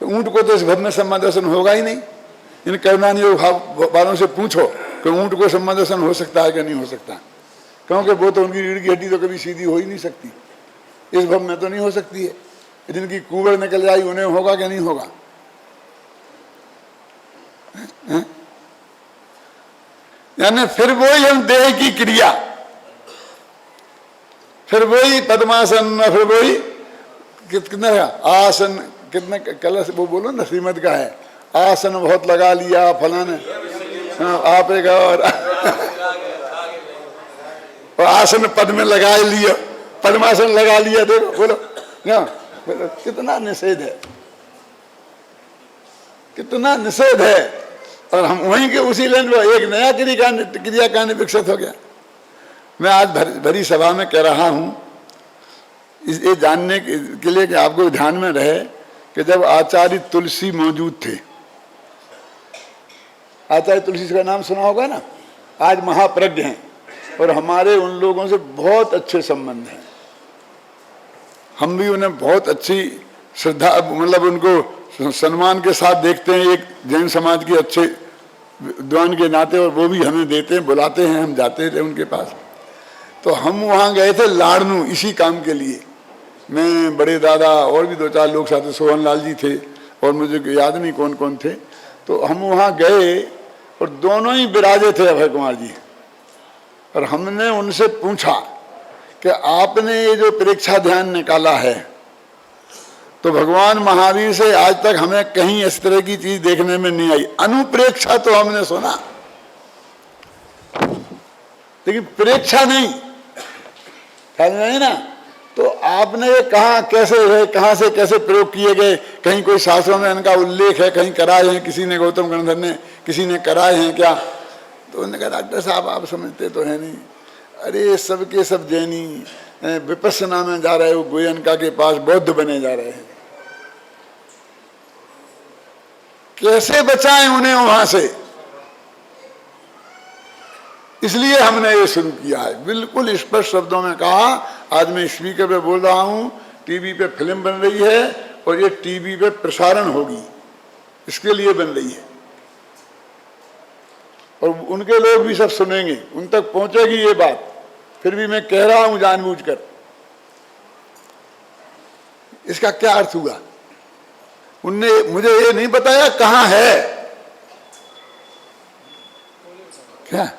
तो ऊंट को तो इस भव में सम्मा दर्शन होगा ही नहीं। इन करुणानिधि वालों से पूछो कि ऊंट को सम्मा दर्शन हो सकता है कि नहीं हो सकता, क्योंकि वो तो उनकी रीढ़ की हड्डी तो कभी सीधी हो ही नहीं सकती, इस भव में तो नहीं हो सकती है। जिनकी कुंवर निकल जाए उन्हें होगा कि नहीं होगा? यानी फिर वही हम देह की क्रिया, फिर वही पद्मासन, फिर वही कितना आसन, कितने कलश वो बोलो ना, श्रीमद का है, आसन बहुत लगा लिया फलाने, आप एक और आसन पद में लगा लिया, पद्मासन लगा लिया, देखो बोलो क्या, बोलो कितना निषेध है, कितना निषेध है। और हम वहीं के उसी लाइन में एक नया क्रियाकांड विकसित हो गया। मैं आज भरी सभा में कह रहा हूं ये जानने के लिए कि आपको ध्यान में रहे कि जब आचार्य तुलसी मौजूद थे, आचार्य तुलसी का नाम सुना होगा ना, आज महाप्रज्ञ हैं और हमारे उन लोगों से बहुत अच्छे संबंध हैं। हम भी उन्हें बहुत अच्छी श्रद्धा, मतलब उनको सम्मान के साथ देखते हैं, एक जैन समाज के अच्छे विद्वान के नाते, और वो भी हमें देते हैं, बुलाते हैं, हम जाते थे उनके पास। तो हम वहाँ गए थे लाड़नू इसी काम के लिए, मैं, बड़े दादा और भी 2-4 लोग साथ, सोहन लाल जी थे और मुझे याद नहीं कौन कौन थे। तो हम वहाँ गए और दोनों ही विराजे थे, अभय कुमार जी। और हमने उनसे पूछा कि आपने ये जो परीक्षा ध्यान निकाला है, तो भगवान महावीर से आज तक हमें कहीं इस तरह की चीज देखने में नहीं आई। अनुप्रेक्षा तो हमने सुना, लेकिन प्रेक्षा नहीं, नहीं ना। तो आपने ये कहा कैसे है, कहाँ से कैसे प्रयोग किए गए, कहीं कोई शास्त्रों में इनका उल्लेख है, कहीं कराए हैं किसी ने, गौतम गणधर ने, किसी ने कराए हैं क्या? तो उन्होंने कहा डॉक्टर साहब आप समझते तो है नहीं, अरे सबके सब जैनी विपस्सना में जा रहे हो, गोयनका के पास बौद्ध बने जा रहे हैं। कैसे बचाएं उन्हें वहां से, इसलिए हमने ये शुरू किया है। बिल्कुल स्पष्ट शब्दों में कहा, आज मैं स्पीकर पे बोल रहा हूं, टीवी पे फिल्म बन रही है और ये टीवी पे प्रसारण होगी, इसके लिए बन रही है और उनके लोग भी सब सुनेंगे, उन तक पहुंचेगी ये बात। फिर भी मैं कह रहा हूं जानबूझकर। इसका क्या अर्थ हुआ? उनने मुझे ये नहीं बताया कहां है क्या।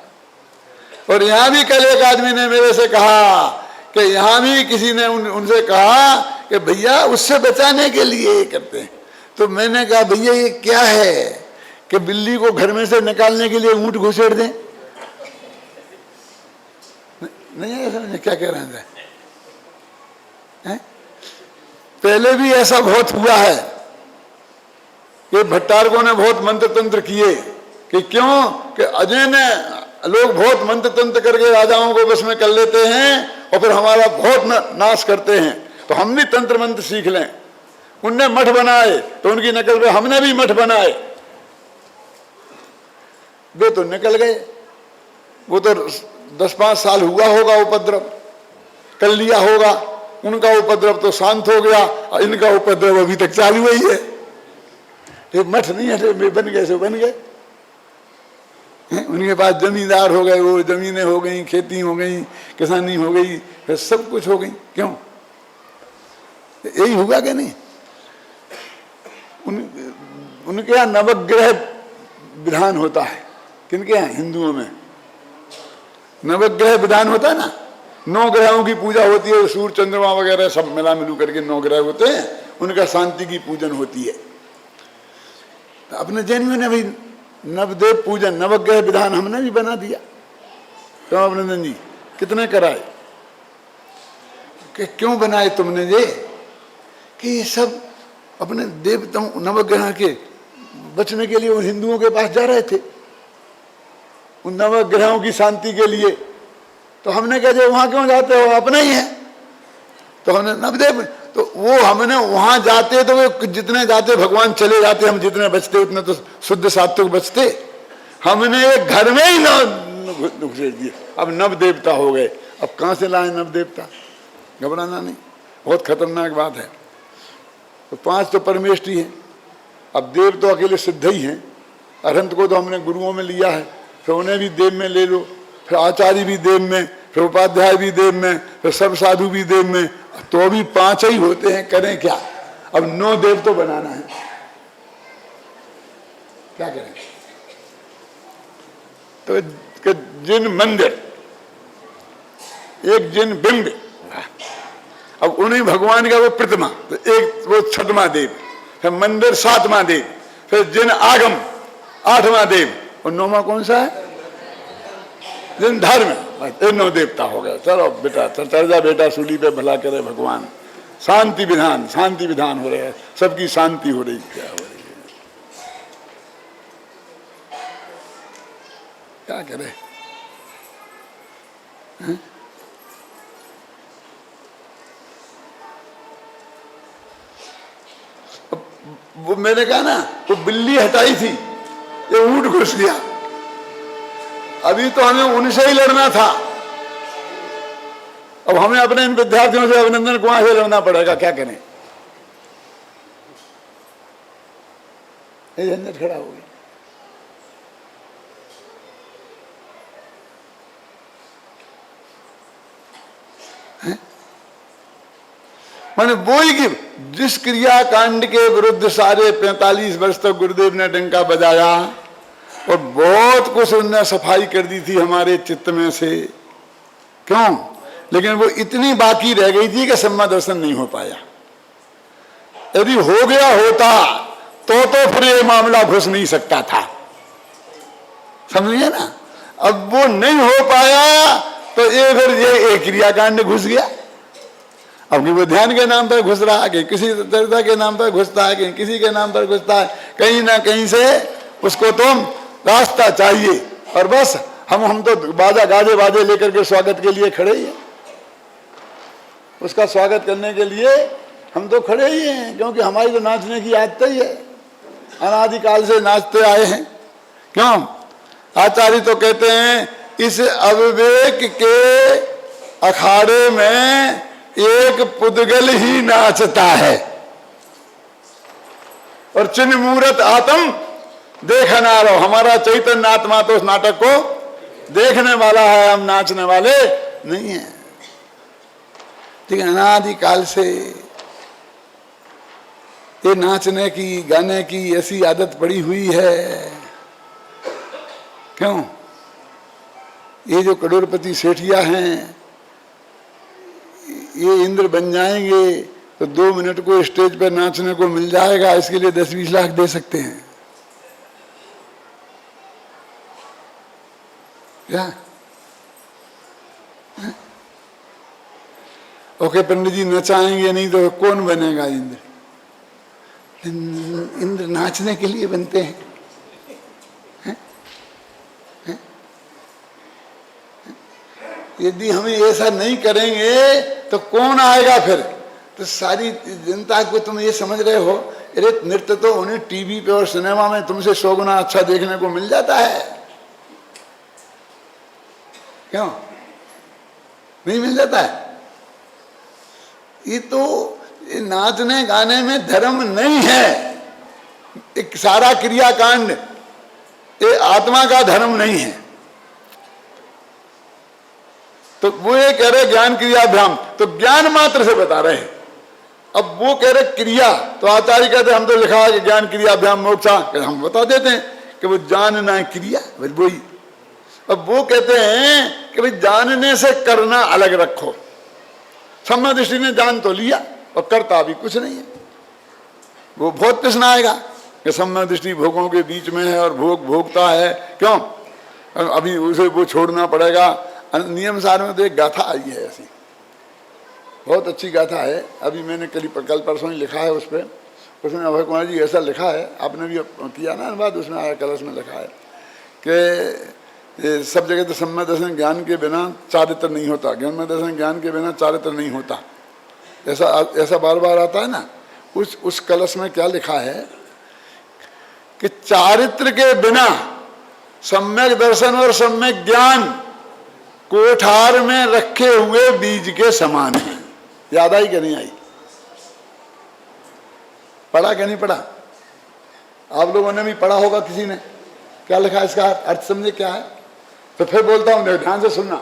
और यहां भी कल एक आदमी ने मेरे से कहा कि यहां भी किसी ने उनसे कहा कि भैया उससे बचाने के लिए ये करते हैं। तो मैंने कहा भैया ये क्या है कि बिल्ली को घर में से निकालने के लिए ऊंट घुसेड़ दें? नहीं है समझ क्या कह रहे हैं? पहले भी ऐसा बहुत हुआ है कि भट्टारकों ने बहुत मंत्र तंत्र किए कि क्यों कि अजय ने लोग बहुत मंत्र तंत्र करके राजाओं को बस में कर लेते हैं और फिर हमारा बहुत नाश करते हैं, तो हम भी तंत्र मंत्र सीख लें। उनने मठ बनाए तो उनकी नकल पे हमने भी मठ बनाए, वे तो निकल गए। वो तो 10-5 साल हुआ होगा उपद्रव, कर लिया होगा, उनका उपद्रव तो शांत हो गया और इनका उपद्रव अभी तक चालू ही है। ये मठ नहीं है, वे बन गए सो बन गए। उनके पास जमींदार हो गए, वो जमीनें हो गई, खेती हो गई, किसानी हो गई, फिर सब कुछ हो गई। क्यों? यही होगा कि नहीं? उनके यहाँ नवग्रह विधान होता है। किनके यहाँ? हिंदुओं में नवग्रह विधान होता है ना। 9 ग्रहों की पूजा होती है, सूर्य चंद्रमा वगैरह सब मिला मिलू करके 9 ग्रह होते हैं, उनका शांति की पूजन होती है। तो अपने जैनियों ने भी नवदेव पूजन, नवग्रह विधान हमने भी बना दिया। क्यों अभिनंदन जी? कितने कराए? कि क्यों बनाए तुमने ये? कि ये सब अपने देवताओं नवग्रह के बचने के लिए उन हिंदुओं के पास जा रहे थे, उन नवग्रहों की शांति के लिए। तो हमने कहा वहां क्यों जाते हो, अपना ही है। तो हमने नवदेव, तो वो हमने वहां जाते तो वो जितने जाते भगवान चले जाते, हम जितने बचते उतने तो शुद्ध सात्विक बचते। हमने घर में ही घुसेड़ दिए, अब नव देवता हो गए। अब कहां से लाए नव देवता? घबराना नहीं, बहुत खतरनाक बात है। तो 5 तो परमेष्ठी है, अब देव तो अकेले सिद्ध ही हैं। अरहंत को तो हमने गुरुओं में लिया है, फिर उन्हें भी देव में ले लो, फिर आचार्य भी देव में, फिर उपाध्याय भी देव में, फिर सब साधु भी देव में, तो भी 5 ही होते हैं। करें क्या? अब 9 देव तो बनाना है, क्या करें? तो जिन मंदिर, एक जिन बिंब, अब उन्हीं भगवान का वो प्रतिमा, तो एक वो 6वां देव, फिर मंदिर 7वां देव, फिर जिन आगम 8वां देव, और 9वां कौन सा है? जिन धर्म। 9 देवता हो गए। चलो बेटा चल जा बेटा, सूली पे भला करे भगवान। शांति विधान, शांति विधान हो रहे हैं, सबकी शांति हो रही। क्या हो रही है? क्या करे? वो मैंने कहा ना, वो बिल्ली हटाई थी, ये ऊंट घुस गया। अभी तो हमें उनसे ही लड़ना था, अब हमें अपने इन विद्यार्थियों से अभिनंदन कुमार से लड़ना पड़ेगा। क्या करें? ये झंझट खड़ा हो गया। मैंने वो ही कि जिस क्रिया कांड के विरुद्ध सारे 45 वर्ष तक गुरुदेव ने डंका बजाया और बहुत कुछ उनने सफाई कर दी थी हमारे चित्त में से। क्यों? लेकिन वो इतनी बाकी रह गई थी कि सम्मा दर्शन नहीं हो पाया। यदि हो गया होता तो फिर ये मामला घुस नहीं सकता था, समझिए ना। अब वो नहीं हो पाया तो ये फिर ये क्रियाकांड घुस गया। अब वो ध्यान के नाम पर घुस रहा है, कि किसी चर्चा के नाम पर घुसता है, कि किसी के नाम पर घुसता है, कहीं ना कहीं से उसको तो रास्ता चाहिए। और बस हम तो बाजा गाजे बाजे लेकर के स्वागत के लिए खड़े ही हैं, उसका स्वागत करने के लिए हम तो खड़े ही हैं, क्योंकि हमारी तो नाचने की आदत ही है। अनादिकाल से नाचते आए हैं। क्यों? आचार्य तो कहते हैं इस अविवेक के अखाड़े में एक पुद्गल ही नाचता है और चिन्ह मूर्त आत्म देखना रहो। हमारा चैतन्य आत्मा तो उस नाटक को देखने वाला है, हम नाचने वाले नहीं है। ठीक है, अनादिकाल से ये नाचने की गाने की ऐसी आदत पड़ी हुई है। क्यों? ये जो करोड़पति सेठिया हैं ये इंद्र बन जाएंगे तो 2 मिनट को स्टेज पर नाचने को मिल जाएगा, इसके लिए 10-20 लाख दे सकते हैं क्या? ओके पंडित जी नचाएंगे नहीं तो कौन बनेगा इंद्र? इंद्र नाचने के लिए बनते हैं, यदि हमें ऐसा नहीं करेंगे तो कौन आएगा फिर? तो सारी जनता को तुम ये समझ रहे हो, अरे नृत्य तो उन्हें टीवी पे और सिनेमा में तुमसे 100 गुना अच्छा देखने को मिल जाता है। क्यों नहीं मिल जाता है? ये तो नाचने गाने में धर्म नहीं है, एक सारा क्रियाकांड ये आत्मा का धर्म नहीं है। तो वो ये कह रहे ज्ञान क्रियाभ्याम, तो ज्ञान मात्र से बता रहे हैं। अब वो कह रहे क्रिया, तो आचार्य कहते हम तो लिखा है कि ज्ञान क्रियाभ्याम मोक्षा, हम बता देते हैं कि वो जानना है क्रिया वही। अब वो कहते हैं कि भाई जानने से करना अलग रखो। सम्यक दृष्टि ने जान तो लिया और करता भी कुछ नहीं है। वो बहुत प्रश्न आएगा कि सम्यक दृष्टि भोगों के बीच में है और भोग भोगता है, क्यों? अभी उसे वो छोड़ना पड़ेगा। नियम सार में तो एक गाथा आई है ऐसी, बहुत अच्छी गाथा है। अभी मैंने कल परसों ही लिखा है उस पर, उसमें अभय कुमार जी ऐसा लिखा है, आपने भी किया ना बात, उसमें आया कलश में लिखा है कि सब जगह तो सम्यक दर्शन ज्ञान के बिना चारित्र नहीं होता, सम्यक दर्शन ज्ञान के बिना चारित्र नहीं होता, ऐसा बार बार आता है ना। उस कलश में क्या लिखा है कि चारित्र के बिना सम्यक दर्शन और सम्यक ज्ञान कोठार में रखे हुए बीज के समान है। याद आई कि नहीं आई? पढ़ा क्या नहीं पढ़ा? आप लोगों ने भी पढ़ा होगा किसी ने। क्या लिखा है इसका अर्थ समझे क्या है? तो फिर बोलता हूं, ध्यान से सुनना।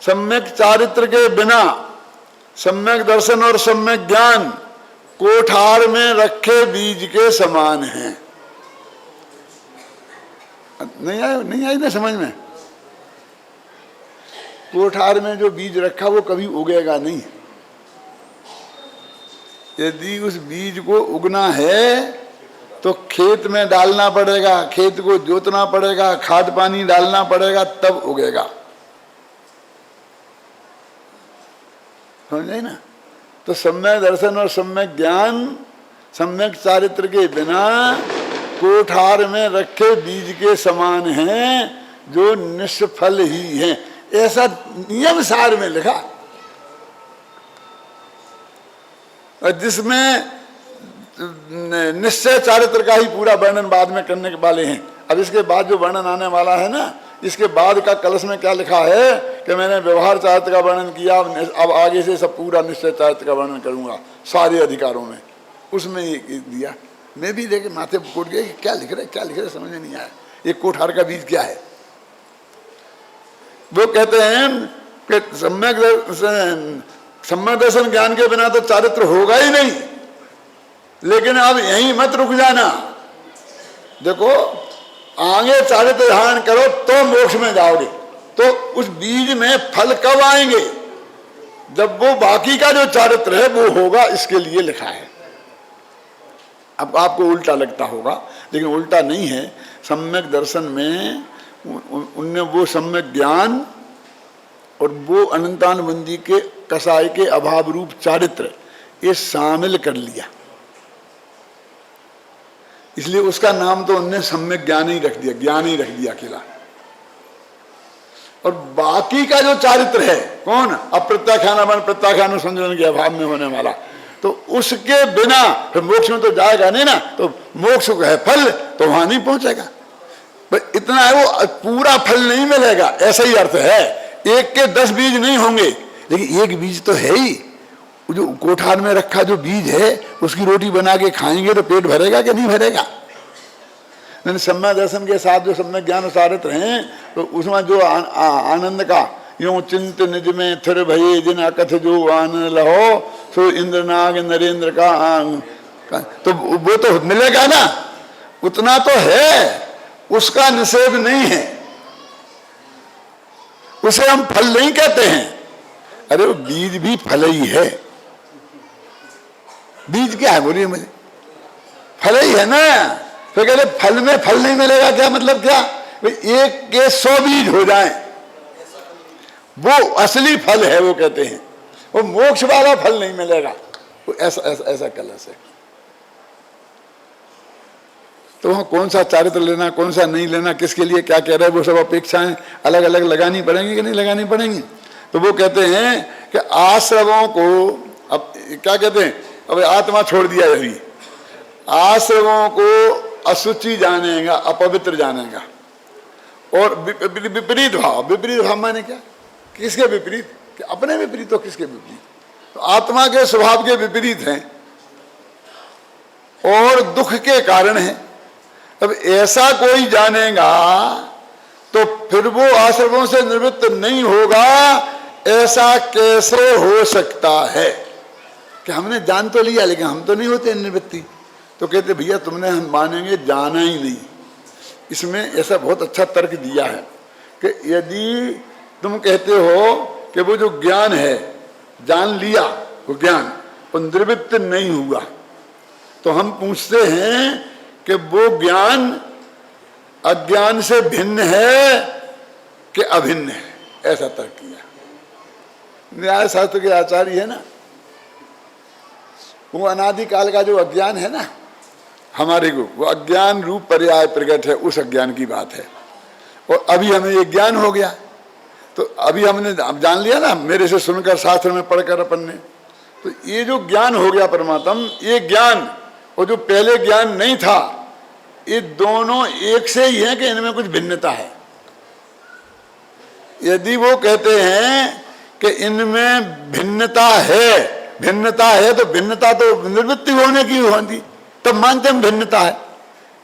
सम्यक चारित्र के बिना सम्यक दर्शन और सम्यक ज्ञान कोठार में रखे बीज के समान है। नहीं आई ना समझ में? कोठार में जो बीज रखा वो कभी उगेगा नहीं। यदि उस बीज को उगना है तो खेत में डालना पड़ेगा, खेत को जोतना पड़ेगा, खाद पानी डालना पड़ेगा, तब उगेगा। समझे ना? तो सम्यक दर्शन और सम्यक ज्ञान सम्यक चारित्र के बिना कोठार में रखे बीज के समान हैं, जो निष्फल ही हैं। ऐसा नियम सार में लिखा, और जिसमें निश्चय चारित्र का ही पूरा वर्णन बाद में करने के वाले हैं। अब इसके बाद जो वर्णन आने वाला है ना, इसके बाद का कलश में क्या लिखा है कि मैंने व्यवहार चारित्र का वर्णन किया, अब आगे से सब पूरा निश्चय चारित्र का वर्णन करूंगा सारे अधिकारों में। उसमें ये दिया, मैं भी देखे माथे कोट गया कि क्या लिख रहे समझ में नहीं आया। ये कोठार का बीज क्या है? वो कहते हैं कि सम्यक दर्शन ज्ञान के बिना तो चारित्र होगा ही नहीं। लेकिन अब यहीं मत रुक जाना, देखो आगे चारित्र धारण करो तो मोक्ष में जाओगे। तो उस बीज में फल कब आएंगे? जब वो बाकी का जो चारित्र है वो होगा, इसके लिए लिखा है। अब आपको उल्टा लगता होगा, लेकिन उल्टा नहीं है। सम्यक दर्शन में उनने वो सम्यक ज्ञान और वो अनंतानुबंधी के कसाय के अभाव रूप चारित्र ये शामिल कर लिया, इसलिए उसका नाम तो उनने सम्यक ज्ञान ही रख दिया, ज्ञान ही रख दिया अकेला। और बाकी का जो चारित्र है कौन? अप्रत्याख्यान प्रत्याख्यान संयोजन के अभाव में होने वाला, तो उसके बिना फिर मोक्ष में तो जाएगा नहीं ना, तो मोक्ष का है फल तो वहां नहीं पहुंचेगा। पर इतना है, वो पूरा फल नहीं मिलेगा, ऐसा ही अर्थ है। एक के 10 बीज नहीं होंगे, लेकिन एक बीज तो है ही। जो कोठार में रखा जो बीज है उसकी रोटी बना के खाएंगे तो पेट भरेगा कि नहीं भरेगा। सम्यक दर्शन के साथ जो सम्यक ज्ञान उसारित रहे तो उसमें जो आनंद का यूं चिंत निज में थिर भये जिन अकथ जो आनंद लहो सो इंद्रनाग नरेंद्र का तो वो तो मिलेगा ना, उतना तो है, उसका निषेध नहीं है, उसे हम फल नहीं कहते हैं। अरे वो बीज भी फल ही है। बीज क्या है बोलिए मुझे, फल ही है ना। तो कहते फल में फल नहीं मिलेगा, क्या मतलब क्या, एक के 100 बीज हो जाएं वो असली फल है, वो कहते हैं। वो मोक्ष वाला फल नहीं मिलेगा, वो ऐसा कलश है। तो वहां कौन सा चारित्र लेना, कौन सा नहीं लेना, किसके लिए क्या कह रहा है, वो सब अपेक्षाएं अलग अलग लगानी पड़ेंगी कि नहीं लगानी पड़ेंगी। तो वो कहते हैं कि आश्रमों को अब क्या कहते हैं, अब आत्मा छोड़ दिया, यही आश्रमों को अशुचि जानेगा, अपवित्र जानेगा। और विपरीत भाव, विपरीत भाव माने क्या, किसके विपरीत, कि अपने विपरीत हो, किसके विपरीत, तो आत्मा के स्वभाव के विपरीत हैं और दुख के कारण है। अब ऐसा कोई जानेगा तो फिर वो आश्रमों से निवृत्त नहीं होगा, ऐसा कैसे हो सकता है कि हमने जान तो लिया लेकिन हम तो नहीं होते निवृत्ति। तो कहते भैया तुमने हम मानेंगे जाना ही नहीं। इसमें ऐसा बहुत अच्छा तर्क दिया है कि यदि तुम कहते हो कि वो जो ज्ञान है, जान लिया वो ज्ञान, वो निवृत्त नहीं हुआ, तो हम पूछते हैं कि वो ज्ञान अज्ञान से भिन्न है कि अभिन्न है, ऐसा तर्क किया। न्याय शास्त्र के आचार्य है ना, वो अनादिकाल का जो अज्ञान है ना हमारे को, वो अज्ञान रूप पर्याय प्रकट है, उस अज्ञान की बात है। और अभी हमें ये ज्ञान हो गया, तो अभी हमने जान लिया ना, मेरे से सुनकर शास्त्र में पढ़कर अपन ने, तो ये जो ज्ञान हो गया परमात्म, ये ज्ञान और जो पहले ज्ञान नहीं था, ये दोनों एक से ही हैं कि इनमें कुछ भिन्नता है। यदि वो कहते हैं कि इनमें भिन्नता है तो भिन्नता तो निवृत्ति होने की होती, तब मानते हम भिन्नता है।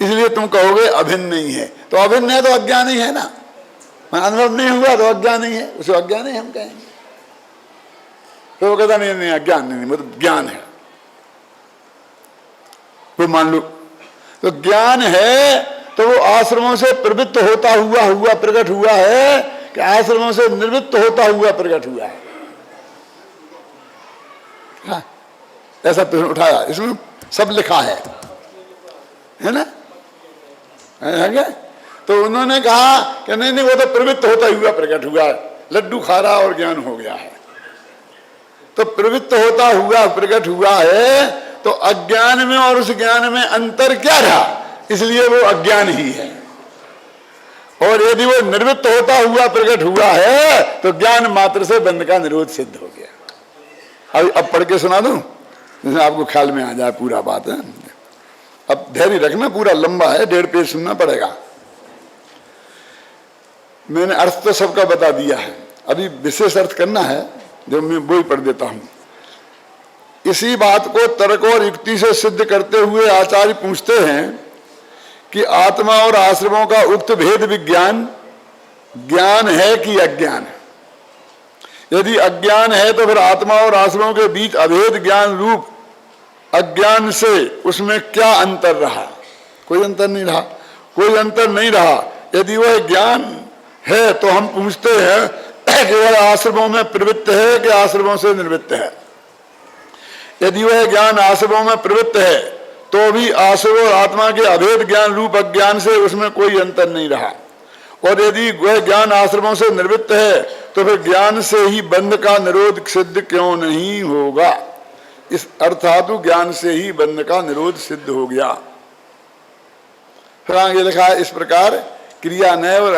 इसलिए तुम कहोगे अभिन्न नहीं है, तो अभिन्न है तो अज्ञान ही है ना, अनुभव नहीं हुआ तो अज्ञान ही है, उसे अज्ञान ही हम कहेंगे। तो वो कहता नहीं अज्ञान नहीं, मतलब ज्ञान है, वो मान लो। तो ज्ञान है तो वो आश्रमों से प्रवृत्त होता हुआ प्रकट हुआ है कि आश्रमों से निवृत्त होता हुआ प्रकट हुआ है। हाँ, ऐसा प्रश्न उठाया, इसमें सब लिखा है ना, है क्या? तो उन्होंने कहा कि नहीं वो तो प्रवृत्त होता हुआ प्रकट हुआ है, लड्डू खा रहा और ज्ञान हो गया है। तो प्रवृत्त होता हुआ प्रकट हुआ है, तो अज्ञान में और उस ज्ञान में अंतर क्या रहा, इसलिए वो अज्ञान ही है। और यदि वो निवृत्त होता हुआ प्रकट हुआ है तो ज्ञान मात्र से बंध का निरोध सिद्ध हो गया। अब पढ़ के सुना दूं, जिसमें आपको ख्याल में आ जाए पूरा बात है। अब धैर्य रखना, पूरा लंबा है, 1.5 पेज सुनना पड़ेगा। मैंने अर्थ तो सबका बता दिया है, अभी विशेष अर्थ करना है जो मैं वो ही पढ़ देता हूं। इसी बात को तर्क और युक्ति से सिद्ध करते हुए आचार्य पूछते हैं कि आत्मा और आश्रमों का उक्त भेद विज्ञान ज्ञान है कि अज्ञान है। यदि अज्ञान है तो फिर आत्मा और आश्रमों के बीच अभेद ज्ञान रूप अज्ञान से उसमें क्या अंतर रहा? कोई अंतर नहीं रहा, कोई अंतर नहीं रहा। यदि वह ज्ञान है तो हम पूछते हैं कि वह आश्रमों में प्रवृत्त है कि आश्रमों से निवृत्त है। यदि वह ज्ञान आश्रमों में प्रवृत्त है तो भी आश्रम और आत्मा के अभेद ज्ञान रूप अज्ञान से उसमें कोई अंतर नहीं रहा। और यदि वह ज्ञान आश्रमों से निवृत्त है तो फिर ज्ञान से ही बंध का निरोध सिद्ध क्यों नहीं होगा? इस अर्थात ज्ञान से ही बंध का निरोध सिद्ध हो गया। फिर आगे लिखा है इस प्रकार क्रिया नय और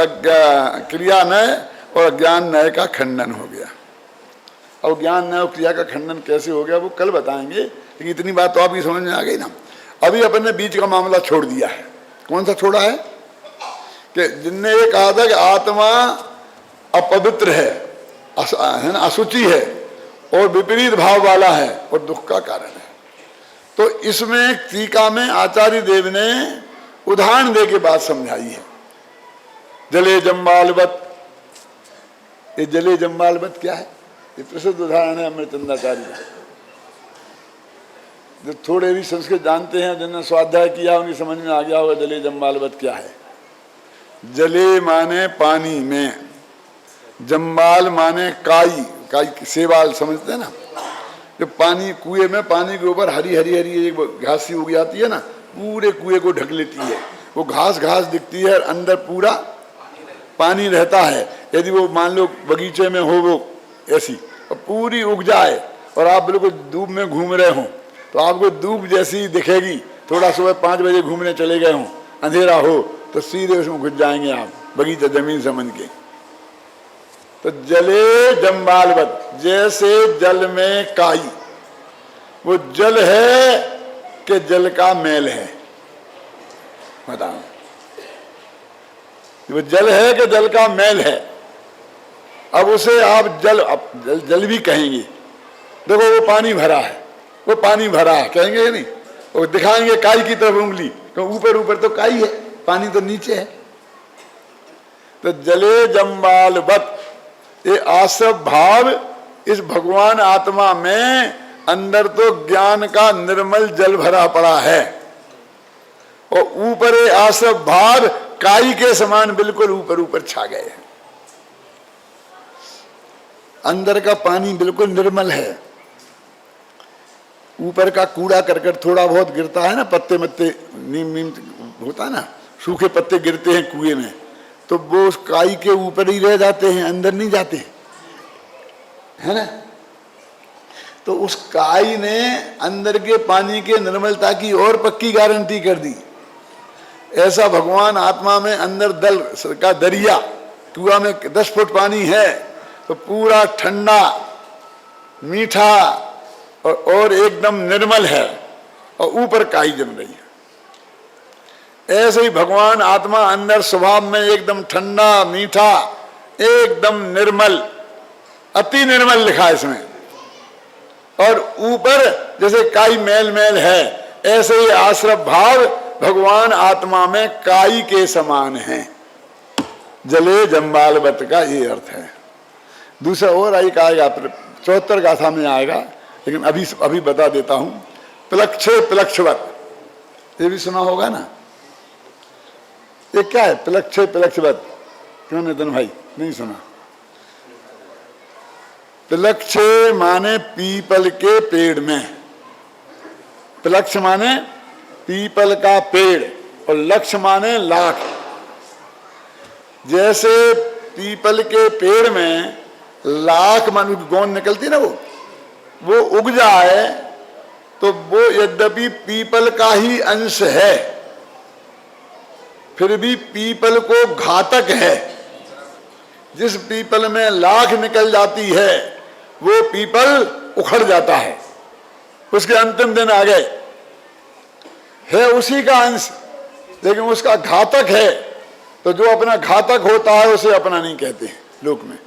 अज्ञान नय का खंडन हो गया। और ज्ञान नय और क्रिया का खंडन कैसे हो गया वो कल बताएंगे। लेकिन इतनी बात तो आपकी समझ में आ गई ना। अभी अपन ने बीच का मामला छोड़ दिया है। कौन सा छोड़ा है? कि जिनने ये कहा था कि आत्मा अपवित्र है ना, अशुचि है और विपरीत भाव वाला है और दुख का कारण है। तो इसमें टीका में आचार्य देव ने उदाहरण दे के बात समझाई है। जले जम्बालवत, ये जले जम्बालवत क्या है? ये प्रसिद्ध उदाहरण है अमृतचंद्राचार्य का। जो थोड़े भी संस्कृत जानते हैं, जिन्होंने स्वाध्याय किया, उन्हें समझ में आ गया होगा जले जम्बालवत क्या है। जले माने पानी में, जम्बाल माने काई, काई सेवाल समझते हैं ना, जो पानी कुएं में पानी के ऊपर हरी हरी हरी एक घास सी उग जाती है ना, पूरे कुएं को ढक लेती है। वो घास घास दिखती है, अंदर पूरा पानी रहता है। यदि वो मान लो बगीचे में हो वो ऐसी और पूरी उग जाए और आप बिल्कुल धूप में घूम रहे हो, तो आपको धूप जैसी दिखेगी। थोड़ा सुबह 5 बजे घूमने चले गए हों, अंधेरा हो तो सीधे उसमें घुस जाएंगे आप, बगीचा जमीन समझ के। तो जले जम्बालवत, जैसे जल में काई, वो जल है कि जल का मैल है? बताओ, वो जल है कि जल का मैल है? अब उसे आप जल भी कहेंगे। देखो वो पानी भरा है, वो पानी भरा है कहेंगे नहीं? वो दिखाएंगे काई की तरफ उंगली, तो ऊपर ऊपर तो काई है, पानी तो नीचे है। तो जले जम्बालवत, ये आश्रव भाव इस भगवान आत्मा में अंदर तो ज्ञान का निर्मल जल भरा पड़ा है और ऊपर ये आश्रव भाव काई के समान बिल्कुल ऊपर ऊपर छा गए हैं। अंदर का पानी बिल्कुल निर्मल है, ऊपर का कूड़ा करकट थोड़ा बहुत गिरता है ना, पत्ते मत्ते नीम होता है ना, सूखे पत्ते गिरते हैं कुएं में, तो वो उस काई के ऊपर ही रह जाते हैं, अंदर नहीं जाते, है ना। तो उस काई ने अंदर के पानी के निर्मलता की और पक्की गारंटी कर दी। ऐसा भगवान आत्मा में अंदर दल का दरिया, कुआं में 10 फुट पानी है तो पूरा ठंडा मीठा और एकदम निर्मल है और ऊपर काई जम रही है। ऐसे ही भगवान आत्मा अंदर स्वभाव में एकदम ठंडा मीठा एकदम निर्मल, अति निर्मल लिखा है इसमें, और ऊपर जैसे काई मैल मैल है, ऐसे ही आश्रव भाव भगवान आत्मा में काई के समान है। जले जम्बालवत का ये अर्थ है। दूसरा और एक आएगा 74 गाथा में आएगा, लेकिन अभी बता देता हूं। प्लक्षे प्लक्षवत, ये भी सुना होगा ना। ये क्या है प्लक्षे प्लक्षवत? क्यों नितिन भाई नहीं सुना? प्लक्षे माने पीपल के पेड़ में, प्लक्ष माने पीपल का पेड़ और लक्ष्य माने लाख। जैसे पीपल के पेड़ में लाख मानो गोंद निकलती ना, वो उग जाए तो वो यद्यपि पीपल का ही अंश है, फिर भी पीपल को घातक है। जिस पीपल में लाख निकल जाती है वो पीपल उखड़ जाता है, उसके अंतिम दिन आ गए, है उसी का अंश, लेकिन उसका घातक है। तो जो अपना घातक होता है उसे अपना नहीं कहते लोक में।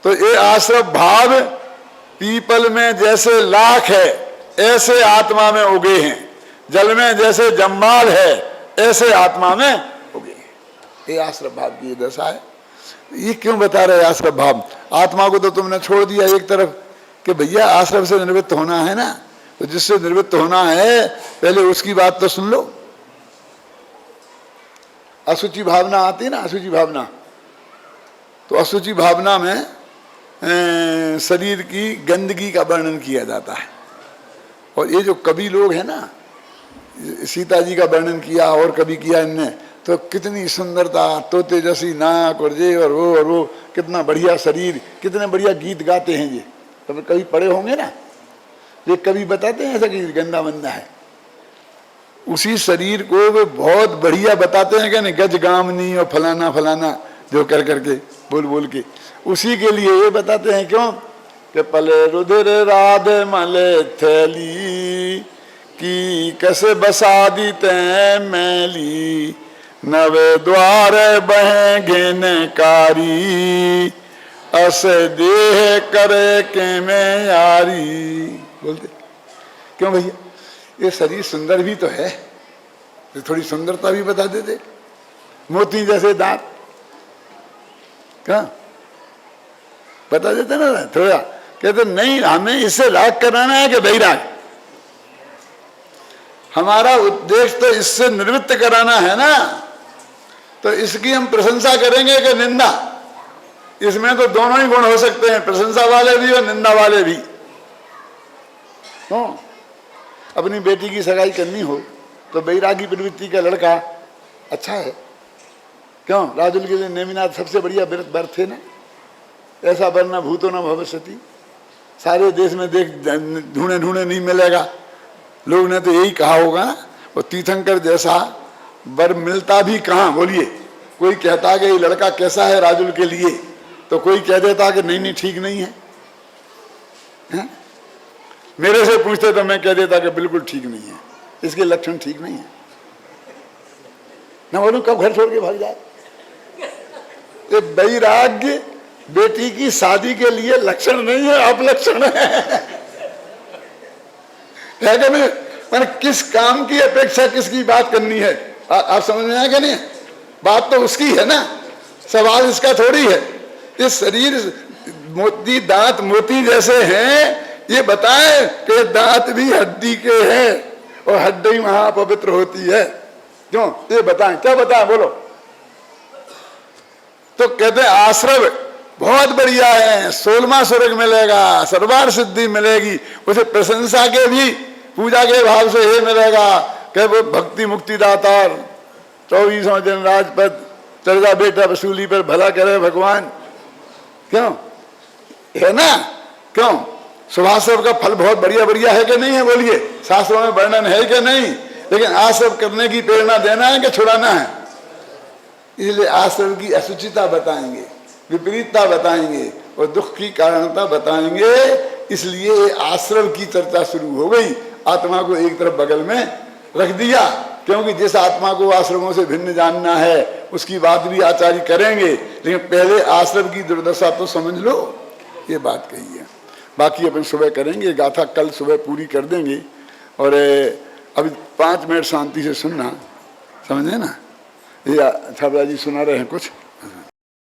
तो ये आश्रव भाव पीपल में जैसे लाख है ऐसे आत्मा में उगे हैं, जल में जैसे जम्बाल है ऐसे आत्मा में उगे हैं। ये आश्रव भाव की दशा है। ये क्यों बता रहे आश्रव भाव? आत्मा को तो तुमने छोड़ दिया एक तरफ कि भैया आश्रव से निवृत्त होना है ना, तो जिससे निवृत्त होना है पहले उसकी बात तो सुन लो। असुचि भावना आती है ना, असुचि भावना, तो असुचि भावना में शरीर की गंदगी का वर्णन किया जाता है। और ये जो कवि लोग हैं ना, सीता जी का वर्णन किया और कभी किया इनने, तो कितनी सुंदरता, तो तेजस्वी नाक और ये और वो कितना बढ़िया शरीर, कितने बढ़िया गीत गाते हैं। ये तो कभी पढ़े होंगे ना, ये कभी बताते हैं ऐसा कि गंदा बंदा है। उसी शरीर को वे बहुत बढ़िया बताते हैं कि नहीं, गज गामनी और फलाना फलाना जो कर करके बोल बोल के, उसी के लिए ये बताते हैं। क्यों कि पले रुधिर राधे मले थैली की कसे बसा दी तैं मैली नवे द्वार बहें घेने कारी अस देह करे के में यारी। बोलते क्यों भैया, ये शरीर सुंदर भी तो है, तो थोड़ी सुंदरता भी बता देते। मोती जैसे दांत क्या बता देते ना थोड़ा, कहते नहीं हमें इससे राग कराना है कि वैराग, हमारा उद्देश्य तो इससे निवृत्त कराना है ना, तो इसकी हम प्रशंसा करेंगे कि निंदा। इसमें तो दोनों ही गुण हो सकते हैं, प्रशंसा वाले भी और निंदा वाले भी। अपनी बेटी की सगाई करनी हो तो वैरागी प्रवृत्ति का लड़का अच्छा है। क्यों, राजुल के लिए नेमिनाथ सबसे बढ़िया व्रत है ना, ऐसा वर न भूतो न भविष्यति। सारे देश में देख ढूंढे ढूंढे नहीं मिलेगा, लोग ने तो यही कहा होगा ना, वो तीर्थंकर जैसा वर मिलता भी कहाँ। बोलिए, कोई कहता कि ये लड़का कैसा है राजुल के लिए, तो कोई कह देता कि नहीं नहीं ठीक नहीं है, हैं? मेरे से पूछते तो मैं कह देता कि बिल्कुल ठीक नहीं है, इसके लक्षण ठीक नहीं है। ना बोलूं कब घर छोड़ के भाग जाए। ये वैराग्य बेटी की शादी के लिए लक्षण नहीं है, अपलक्षण है कि नहीं? मैंने किस काम की अपेक्षा किसकी बात करनी है, आप समझ में आया कि नहीं? बात तो उसकी है ना, सवाल इसका थोड़ी है। इस शरीर मोती दांत मोती जैसे हैं, ये बताए कि दांत भी हड्डी के हैं और हड्डी महापवित्र होती है। क्यों, ये बताएं, क्या बताएं बोलो। तो कहते हैं आश्रव बहुत बढ़िया है, 16वां स्वर्ग मिलेगा, सर्वार सिद्धि मिलेगी, उसे प्रशंसा के भी पूजा के भाव से ये मिलेगा कि वो भक्ति मुक्ति दातार, 24वां दिन राजपद चढ़ा बेटा वसूली पर भला करे भगवान। क्यों है ना, क्यों शुभाश्रव का फल बहुत बढ़िया बढ़िया है कि नहीं है? बोलिए, शास्त्रों में वर्णन है कि नहीं? लेकिन आश्रव करने की प्रेरणा देना है कि छुड़ाना है? इसलिए आश्रव की असुचिता बताएंगे, विपरीतता बताएंगे और दुख की कारणता बताएंगे। इसलिए आश्रव की चर्चा शुरू हो गई, आत्मा को एक तरफ बगल में रख दिया, क्योंकि जिस आत्मा को आश्रमों से भिन्न जानना है उसकी बात भी आचार्य करेंगे, लेकिन पहले आश्रम की दुर्दशा तो समझ लो, ये बात कही है। बाकी अपन सुबह करेंगे, गाथा कल सुबह पूरी कर देंगे। और अभी 5 मिनट शांति से सुनना, समझे ना? ये छाबरा जी सुना रहे हैं कुछ।